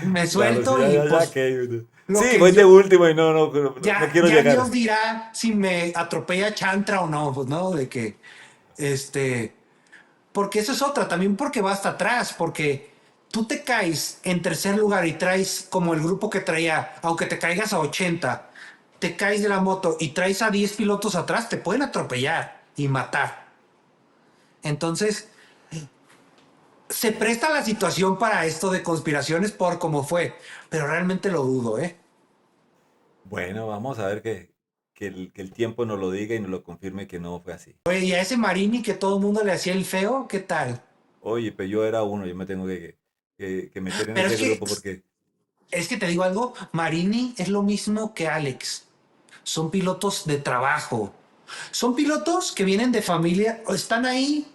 me Claro, sí, suelto y ya pues que. lo Sí, que voy de Dios, último y no quiero ya Dios llegar. dirá si me atropella Chantra o no, pues no, de que, este, porque eso es otra, también porque va hasta atrás, porque tú te caes en tercer lugar y traes como el grupo que traía, aunque te caigas a 80, te caes de la moto y traes a 10 pilotos atrás, te pueden atropellar y matar. Entonces, se presta la situación para esto de conspiraciones por cómo fue, pero realmente lo dudo, ¿eh? Bueno, vamos a ver que el tiempo nos lo diga y nos lo confirme que no fue así. Oye, y a ese Marini que todo el mundo le hacía el feo, ¿qué tal? Oye, pero yo era uno, yo me tengo que meter en Pero ese grupo porque, es que te digo algo, Marini es lo mismo que Alex. Son pilotos de trabajo. Son pilotos que vienen de familia, o están ahí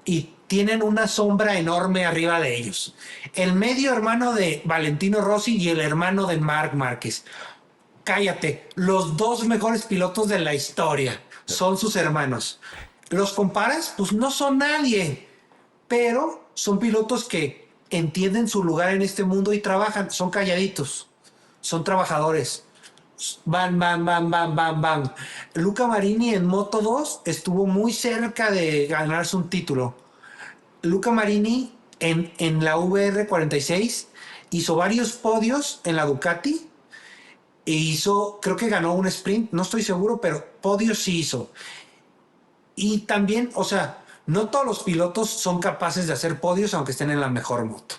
y tienen una sombra enorme arriba de ellos. El medio hermano de Valentino Rossi y el hermano de Marc Márquez. Cállate, los dos mejores pilotos de la historia son sus hermanos. ¿Los comparas? Pues no son nadie, pero son pilotos que entienden su lugar en este mundo y trabajan, son calladitos, son trabajadores. Van, van, van, van, van, van. Luca Marini en Moto 2 estuvo muy cerca de ganarse un título. Luca Marini en la VR 46 hizo varios podios en la Ducati e hizo, creo que ganó un sprint, no estoy seguro, pero podios sí hizo. Y también, o sea, no todos los pilotos son capaces de hacer podios aunque estén en la mejor moto.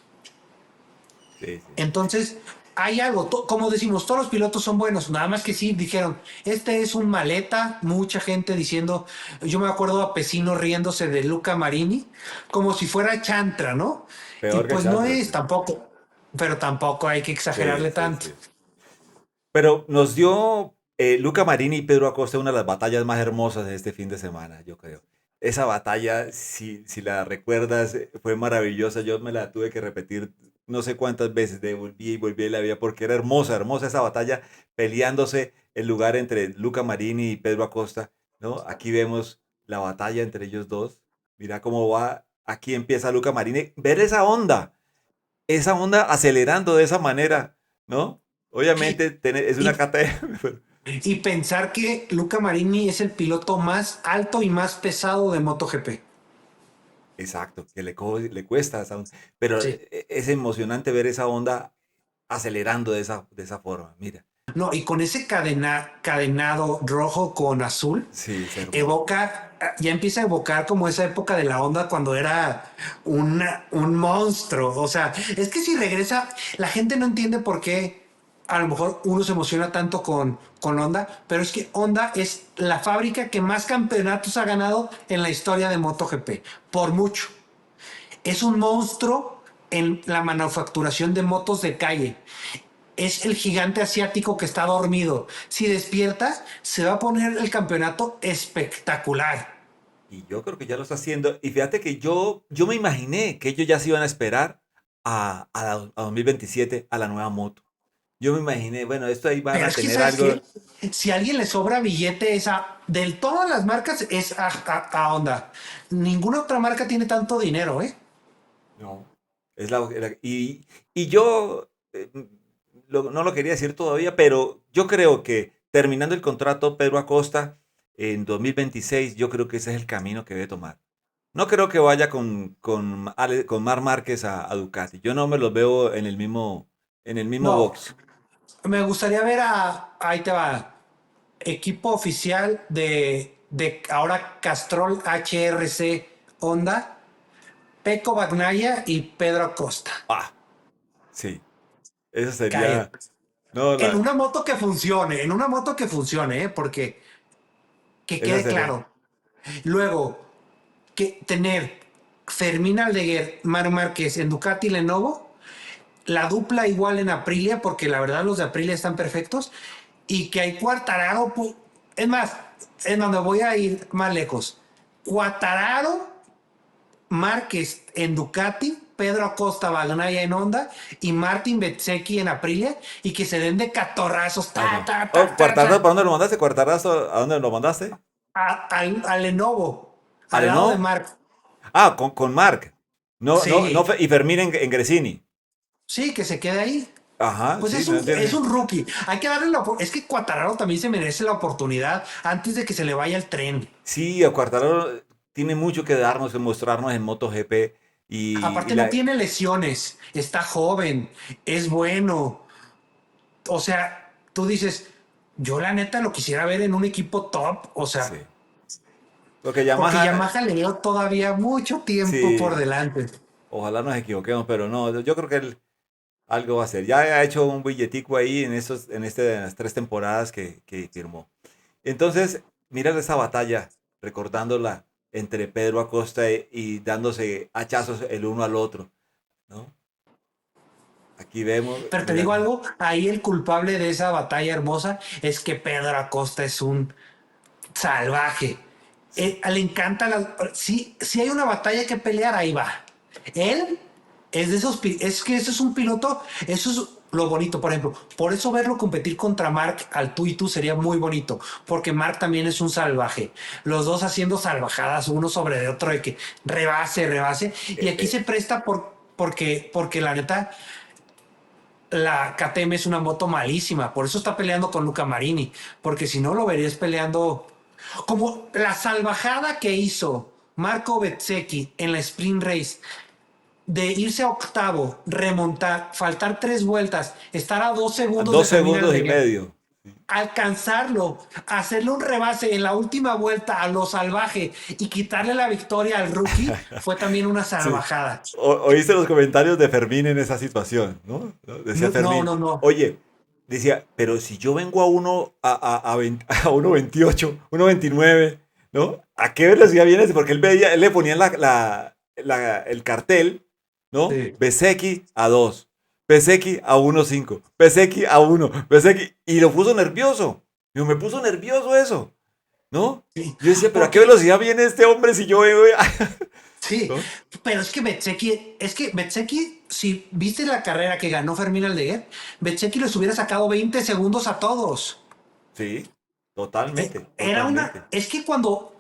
sí, sí. Entonces, hay algo, como decimos, todos los pilotos son buenos, nada más que sí dijeron, este es un maleta, mucha gente diciendo, yo me acuerdo a Pesino riéndose de Luca Marini, como si fuera Chantra, ¿no? Y Peor que pues no Chantra, es sí. tampoco, pero tampoco hay que Sí, exagerarle sí, tanto. sí. Pero nos dio Luca Marini y Pedro Acosta una de las batallas más hermosas de este fin de semana, yo creo. Esa batalla, si la recuerdas, fue maravillosa. Yo me la tuve que repetir no sé cuántas veces, volví y volví y la vida, porque era hermosa, hermosa esa batalla, peleándose el lugar entre Luca Marini y Pedro Acosta, ¿no? Aquí vemos la batalla entre ellos dos. Mira cómo va, aquí empieza Luca Marini. Ver esa onda acelerando de esa manera, ¿no? Y, Obviamente es una y, KTM. y pensar que Luca Marini es el piloto más alto y más pesado de MotoGP. Exacto, que le cuesta esa onda, pero Sí. es emocionante ver esa onda acelerando de esa forma, mira. No, y con ese cadenado rojo con azul, Sí, es hermoso. evoca, ya empieza a evocar como esa época de la Honda cuando era un monstruo. O sea, es que si regresa, la gente no entiende por qué a lo mejor uno se emociona tanto con Honda, pero es que Honda es la fábrica que más campeonatos ha ganado en la historia de MotoGP, por mucho. Es un monstruo en la manufacturación de motos de calle. Es el gigante asiático que está dormido. Si despierta, se va a poner el campeonato espectacular. Y yo creo que ya lo está haciendo. Y fíjate que yo me imaginé que ellos ya se iban a esperar a 2027, a la nueva moto. Yo me imaginé, bueno, esto ahí van Pero a es que, tener ¿sabes algo. qué? Si a alguien le sobra billete, de todas las marcas es a Honda. Ninguna otra marca tiene tanto dinero, ¿eh? No. Y yo no lo quería decir todavía, pero yo creo que terminando el contrato, Pedro Acosta en 2026, yo creo que ese es el camino que debe tomar. No creo que vaya con Marc Márquez a Ducati. Yo no me los veo en el mismo No, box. me gustaría ver ahí te va, equipo oficial de ahora Castrol HRC Honda, Peco Bagnaia y Pedro Acosta. Ah, sí, eso Cállate. sería. No, En una moto que funcione, en una moto que funcione, ¿eh? Porque que esa quede sería. claro. Luego, que tener Fermín Aldeguer, Mar Márquez en Ducati y Lenovo, la dupla igual en Aprilia, porque la verdad los de Aprilia están perfectos, y que hay Cuartararo, es más, en donde voy a ir más lejos. Cuartararo, Márquez en Ducati, Pedro Acosta Bagnaia en Honda y Martin Bezzecchi en Aprilia y que se den de catorrazos, Ah, ta, no. ta, Oh, ta, ta, Cuartararo, ta, ¿para dónde lo mandaste? Cuartarazo, ¿a dónde lo mandaste? a Lenovo, al ¿Ale lado de no? Marc. Ah, con Marc. No, no, no, Sí, y Fermín en Gresini. sí, que se quede ahí. Ajá, Pues sí, es no un, es entiende. un rookie. Hay que darle es que Cuatararo también se merece la oportunidad antes de que se le vaya el tren. Sí, a Cuartararo tiene mucho que darnos, que mostrarnos en MotoGP. Y Aparte no tiene lesiones, está joven, es bueno. O sea, tú dices, yo la neta lo quisiera ver en un equipo top, o sea, sí. Porque porque Yamaha, Yamaha le dio todavía mucho tiempo por sí, delante. ojalá nos equivoquemos, pero no, yo creo que él algo va a hacer. Ya ha hecho un billetico ahí en las 3 temporadas que firmó. Entonces, mira esa batalla, recordándola entre Pedro Acosta y dándose hachazos el uno al otro, ¿no? Aquí vemos, Pero te mira, digo algo, ahí el culpable de esa batalla hermosa es que Pedro Acosta es un salvaje. sí, Le encanta si hay una batalla que pelear, ahí va. Él es de esos, es que eso es un piloto, eso es lo bonito, por ejemplo. Por eso verlo competir contra Mark al tú y tú sería muy bonito, porque Mark también es un salvaje. Los dos haciendo salvajadas uno sobre el otro de que rebase, rebase. Y eh, aquí eh, se presta porque la neta, la KTM es una moto malísima, por eso está peleando con Luca Marini, porque si no lo verías peleando como la salvajada que hizo Marco Bezzecchi en la Sprint Race de irse a octavo, remontar, faltar 3 vueltas, estar a 2 segundos de dos Fermín segundos y Aldeguer, medio. alcanzarlo, hacerle un rebase en la última vuelta a lo salvaje y quitarle la victoria al rookie fue también una Sí. salvajada. Oíste los comentarios de Fermín en esa situación, ¿no? ¿No? Decía No, Fermín, no, no. oye, decía, pero si yo vengo a a 1.28, 1.29, ¿no? ¿A qué velocidad vienes? Porque él le ponía el cartel, ¿no? Sí. Bezzecchi a 2, Bezzecchi a 1.5, Bezzecchi a 1, Bezzecchi, y lo puso nervioso. Digo, me puso nervioso eso, ¿no? Sí. Yo decía, pero ¿a qué Porque velocidad viene este hombre si yo vengo, sí, ¿no? pero es que Bezzecchi, si viste la carrera que ganó Fermín Aldeguer, Bezzecchi les hubiera sacado 20 segundos a todos. Sí, totalmente, Era una, totalmente. es que cuando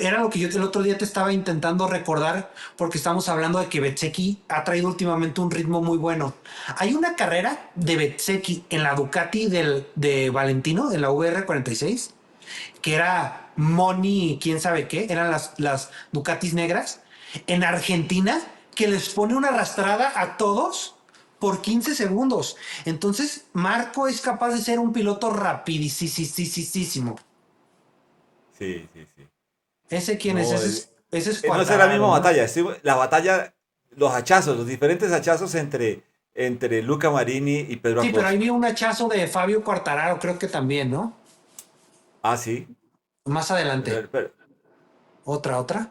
era lo que yo el otro día te estaba intentando recordar, porque estamos hablando de que Bezzecchi ha traído últimamente un ritmo muy bueno. Hay una carrera de Bezzecchi en la Ducati de Valentino, en la VR 46, que era Money, quién sabe qué, eran las Ducatis negras, en Argentina, que les pone una arrastrada a todos por 15 segundos. Entonces, Marco es capaz de ser un piloto rapidísimo. Sí, sí, sí. ¿Ese quién es? No, Ese es no es la misma Quartararo, ¿no? batalla. La batalla, los hachazos, los diferentes hachazos entre Luca Marini y Pedro Sí, pero ahí vi Acosta. un hachazo de Fabio Quartararo, creo que también, ¿no? Ah, sí. Más adelante. Pero, Otra.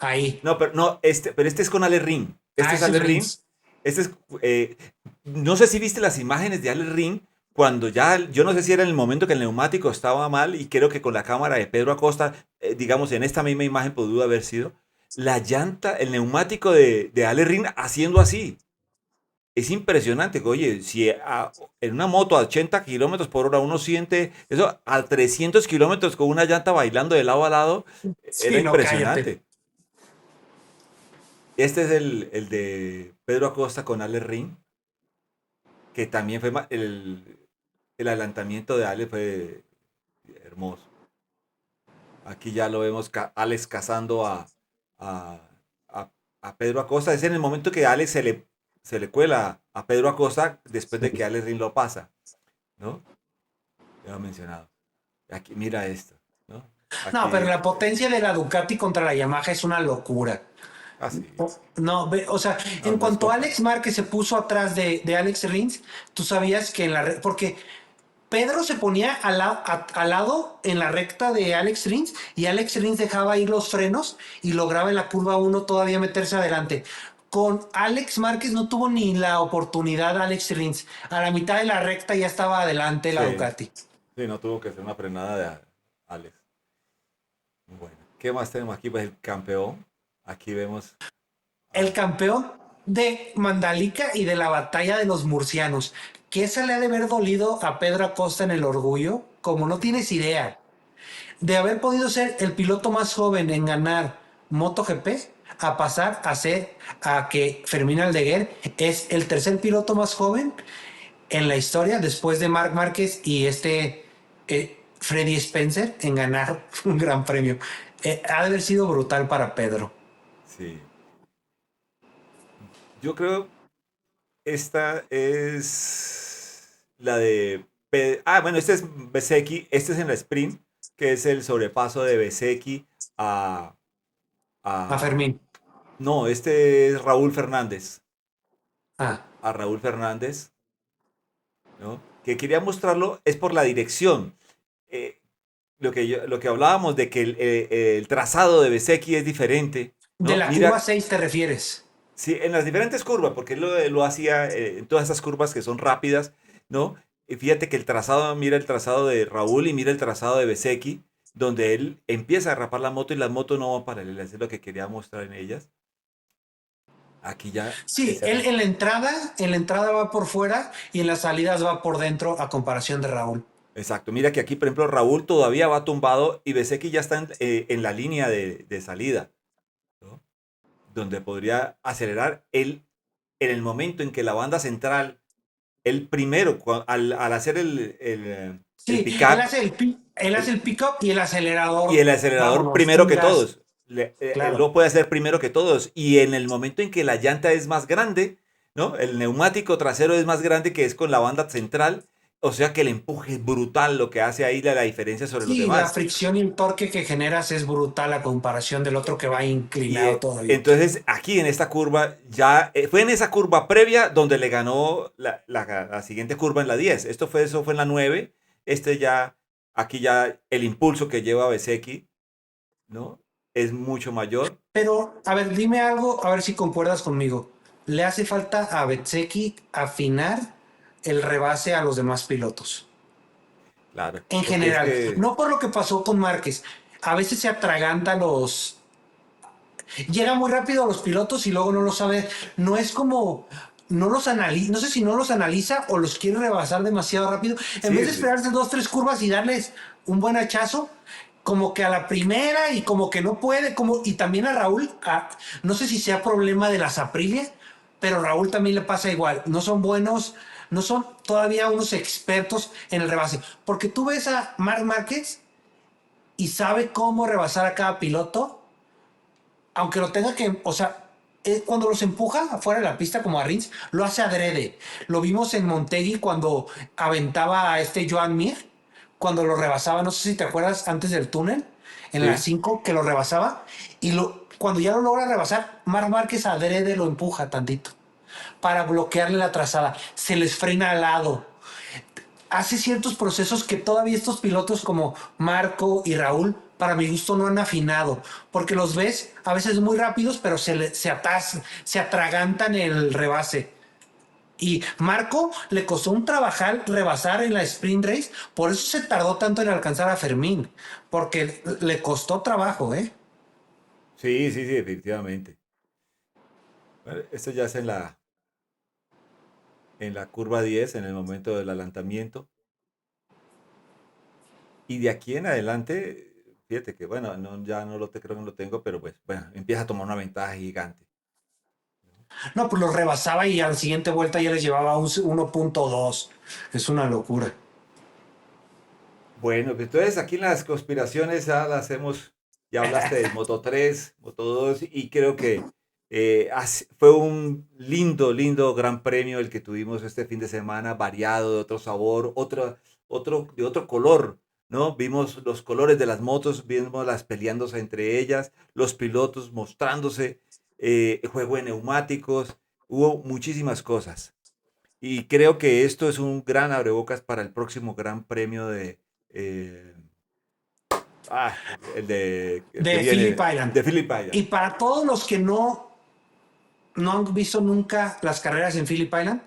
Ahí. no, pero no, pero este es con Ale Rin. Este Ah, es ese es Ale Rin. Rins. Este es, eh, no sé si viste las imágenes de Ale Rin cuando ya, yo no sé si era en el momento que el neumático estaba mal y creo que con la cámara de Pedro Acosta, digamos, en esta misma imagen pudo haber sido la llanta, el neumático de Ale Rin haciendo así. Es impresionante que, oye, si en una moto a 80 kilómetros por hora uno siente eso a 300 kilómetros con una llanta bailando de lado a lado, era Sí, no, cállate. impresionante. Este es el de Pedro Acosta con Ale Rin, que también fue el adelantamiento de Ale fue hermoso. Aquí ya lo vemos Alex cazando a, a- a Pedro Acosta. Es en el momento que Alex se le cuela a Pedro Acosta después de que Alex Rin lo pasa, ¿no? Ya he mencionado. Aquí, mira esto, ¿no? No, pero Aquí, la potencia de la Ducati contra la Yamaha es una locura. así. No, o sea, No, en no es cuanto Alex comparable. Márquez se puso atrás de Alex Rins, tú sabías que porque Pedro se ponía al lado en la recta de Alex Rins y Alex Rins dejaba ir los frenos y lograba en la curva uno todavía meterse adelante. Con Alex Márquez no tuvo ni la oportunidad Alex Rins. A la mitad de la recta ya estaba adelante la Sí, Ducati. sí, no tuvo que ser una frenada de Alex. Bueno, ¿qué más tenemos aquí? Pues el campeón. Aquí vemos El a... campeón de Mandalika y de la batalla de los murcianos. ¿Qué se le ha de haber dolido a Pedro Acosta en el orgullo? Como no tienes idea. De haber podido ser el piloto más joven en ganar MotoGP a pasar a que Fermín Aldeguer es el tercer piloto más joven en la historia después de Marc Márquez y Freddy Spencer en ganar un gran premio. Ha de haber sido brutal para Pedro. Sí. Yo creo esta es la de... bueno, este es Bezzecchi. Este es en la sprint, que es el sobrepaso de Bezzecchi a... A a... Fermín. No, este es Raúl Fernández. Ah, A Raúl Fernández, ¿no? Que quería mostrarlo es por la dirección. Eh, lo que hablábamos de que el trazado de Bezzecchi es diferente, de ¿no? la curva Mira, 6 te refieres. sí, en las diferentes curvas, porque él lo hacía en todas esas curvas que son rápidas, ¿no? Y fíjate que el trazado, mira el trazado de Raúl y mira el trazado de Bezzecchi, donde él empieza a derrapar la moto y las motos no van paralelas, es lo que quería mostrar en ellas. Aquí ya Sí, ese él arranque. en la entrada va por fuera y en las salidas va por dentro a comparación de Raúl. Exacto, mira que aquí, por ejemplo, Raúl todavía va tumbado y Bezzecchi ya está en la línea de salida, ¿no? Donde podría acelerar él en el momento en que la banda central, el primero, al hacer el Sí, pick-up, él hace el- el pick-up y el y acelerador, el acelerador vámonos, primero full que gas, todos. Él claro. lo puede hacer primero que todos. Y en el momento en que la llanta es más grande, ¿no? El neumático trasero es más grande que es con la banda central. O sea que el empuje es brutal lo que hace ahí la diferencia sobre los Sí, la demás. fricción y el torque que generas es brutal a comparación del otro que va Y inclinado todavía. entonces aquí en esta curva, ya fue en esa curva previa donde le ganó la siguiente curva en la 10. Eso fue en la 9. Aquí ya el impulso que lleva Bezzecchi, ¿no? Es mucho mayor. Pero, a ver, dime algo, a ver si concuerdas conmigo. ¿Le hace falta a Bezzecchi afinar el rebase a los demás pilotos? Claro, En porque es general, que no por lo que pasó con Márquez. A veces se atraganta llega muy rápido a los pilotos y luego no lo sabe. No es como, no los analiza, no sé si no los analiza o los quiere rebasar demasiado rápido. En vez sí, de esperarse dos, tres curvas y darles un buen hachazo, como que a la primera y como que no puede, y también a Raúl, no sé si sea problema de las Aprilia, pero Raúl también le pasa igual. No son buenos, no son todavía unos expertos en el rebase. Porque tú ves a Marc Márquez y sabe cómo rebasar a cada piloto, aunque lo tenga que, o sea, cuando los empuja afuera de la pista como a Rins, lo hace adrede. Lo vimos en Montegui cuando aventaba a este Joan Mir, cuando lo rebasaba, no sé si te acuerdas, antes del túnel, en la Sí. 5 que lo rebasaba, y cuando ya lo logra rebasar, Marc Márquez adrede lo empuja tantito para bloquearle la trazada. Se les frena al lado. Hace ciertos procesos que todavía estos pilotos como Marco y Raúl, para mi gusto, no han afinado, porque los ves a veces muy rápidos, pero se atragantan el rebase. Y Marco le costó un trabajar rebasar en la sprint race, por eso se tardó tanto en alcanzar a Fermín, porque le costó trabajo, ¿eh? Sí, sí, sí, definitivamente. Bueno, esto ya es en la curva 10 en el momento del adelantamiento. Y de aquí en adelante, fíjate que, bueno, no, ya no lo te, creo que no lo tengo, pero pues, bueno, empieza a tomar una ventaja gigante. No, pues los rebasaba y a la siguiente vuelta ya les llevaba un 1.2. Es una locura. Bueno, pues entonces aquí en las conspiraciones ya las hemos, ya hablaste del Moto 3, Moto 2, y creo que fue un lindo, lindo gran premio el que tuvimos este fin de semana, variado, de otro sabor, de otro color, ¿no? Vimos los colores de las motos, vimos las peleándose entre ellas, los pilotos mostrándose, juego de neumáticos, hubo muchísimas cosas. Y creo que esto es un gran abrebocas para el próximo Gran Premio eh, el que De Phillip viene, Island. de Phillip Y Island. para todos los que no han visto nunca las carreras en Phillip Island,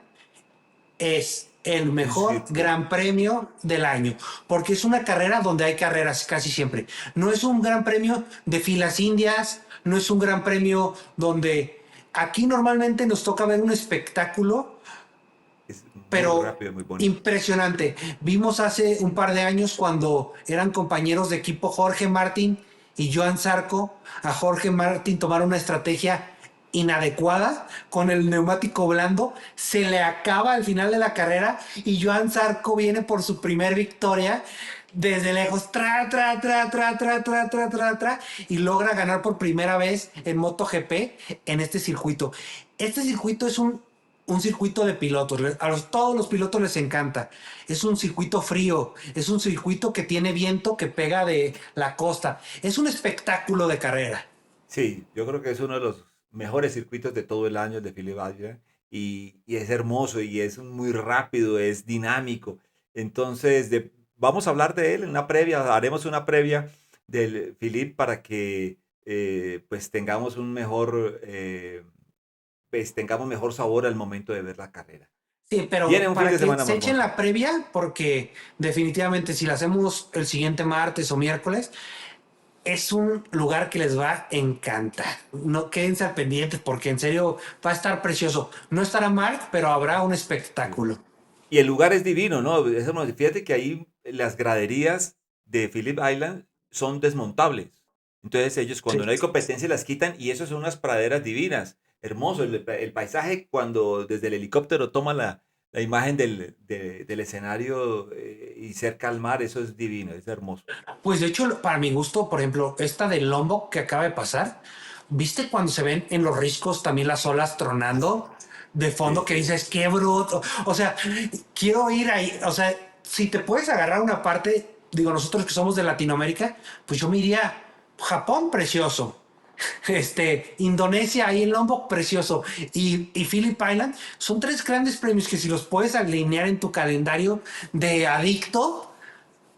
es el Un mejor circo. gran premio del año, porque es una carrera donde hay carreras casi siempre. No es un gran premio de filas indias, no es un gran premio donde aquí normalmente nos toca ver un espectáculo, Es muy pero rápido, muy bonito. impresionante. Vimos hace un par de años cuando eran compañeros de equipo Jorge Martín y Joan Zarco. A Jorge Martín tomaron una estrategia inadecuada con el neumático blando, se le acaba al final de la carrera y Joan Zarco viene por su primer victoria desde lejos, y logra ganar por primera vez en MotoGP en este circuito. Este circuito es un circuito de pilotos. Todos los pilotos les encanta. Es un circuito frío. Es un circuito que tiene viento que pega de la costa. Es un espectáculo de carrera. Sí, yo creo que es uno de los mejores circuitos de todo el año de Phillip Island y es hermoso y es muy rápido, es dinámico. Entonces, vamos a hablar de él en una previa, haremos una previa del Phillip para que pues tengamos un mejor, pues tengamos mejor sabor al momento de ver la carrera. Sí, Viene pero un fin para de que semana se muy echen hermoso. la previa, porque definitivamente si la hacemos el siguiente martes o miércoles, es un lugar que les va a encantar. No quédense al pendientes porque en serio va a estar precioso. No estará Mark, pero habrá un Sí. espectáculo. Y el lugar es divino, ¿no? Fíjate que ahí las graderías de Phillip Island son desmontables. Entonces ellos cuando Sí. no hay competencia las quitan y eso son unas praderas divinas. Hermoso el paisaje cuando desde el helicóptero toma la imagen del escenario y cerca al mar, eso es divino, es hermoso. Pues de hecho, para mi gusto, por ejemplo, esta de Lombok que acaba de pasar, ¿viste cuando se ven en los riscos también las olas tronando de fondo Sí, que sí. dices, qué bruto? O sea, quiero ir ahí. O sea, si te puedes agarrar una parte, digo, nosotros que somos de Latinoamérica, pues yo me iría Japón precioso. Indonesia ahí en Lombok precioso y Phillip Island son tres grandes premios que si los puedes alinear en tu calendario de adicto.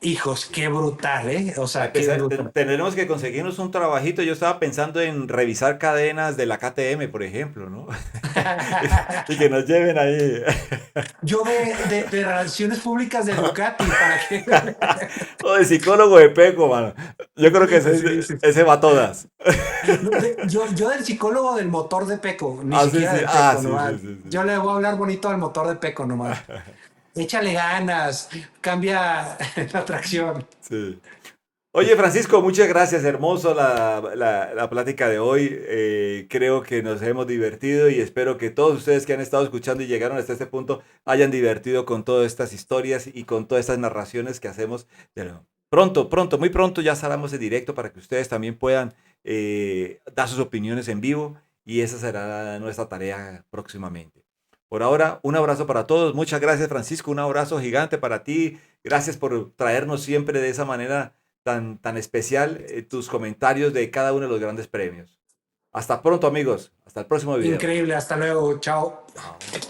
Hijos, qué brutal, ¿eh? O A sea, qué empezar, brutal. tendremos que conseguirnos un trabajito. Yo estaba pensando en revisar cadenas de la KTM, por ejemplo, ¿no? Y que nos lleven ahí. Yo de relaciones públicas de Ducati, para que... O de psicólogo de Peco, mano. Yo creo que Sí, sí. ese va a todas. No, yo del psicólogo del motor de Peco, ni Ah, sí, siquiera sí. de Ah, Peco, sí, nomás. sí, sí, sí, Yo le sí. voy a hablar bonito al motor de Peco, nomás. Échale ganas, cambia la tracción. Sí. Oye, Francisco, muchas gracias. Hermoso la plática de hoy. Creo que nos hemos divertido y espero que todos ustedes que han estado escuchando y llegaron hasta este punto hayan divertido con todas estas historias y con todas estas narraciones que hacemos. Pero pronto, pronto, muy pronto ya estaremos en directo para que ustedes también puedan dar sus opiniones en vivo y esa será nuestra tarea próximamente. Por ahora, un abrazo para todos. Muchas gracias, Francisco. Un abrazo gigante para ti. Gracias por traernos siempre de esa manera tan especial tus comentarios de cada uno de los grandes premios. Hasta pronto, amigos. Hasta el próximo video. Increíble, hasta luego, chao. Chao.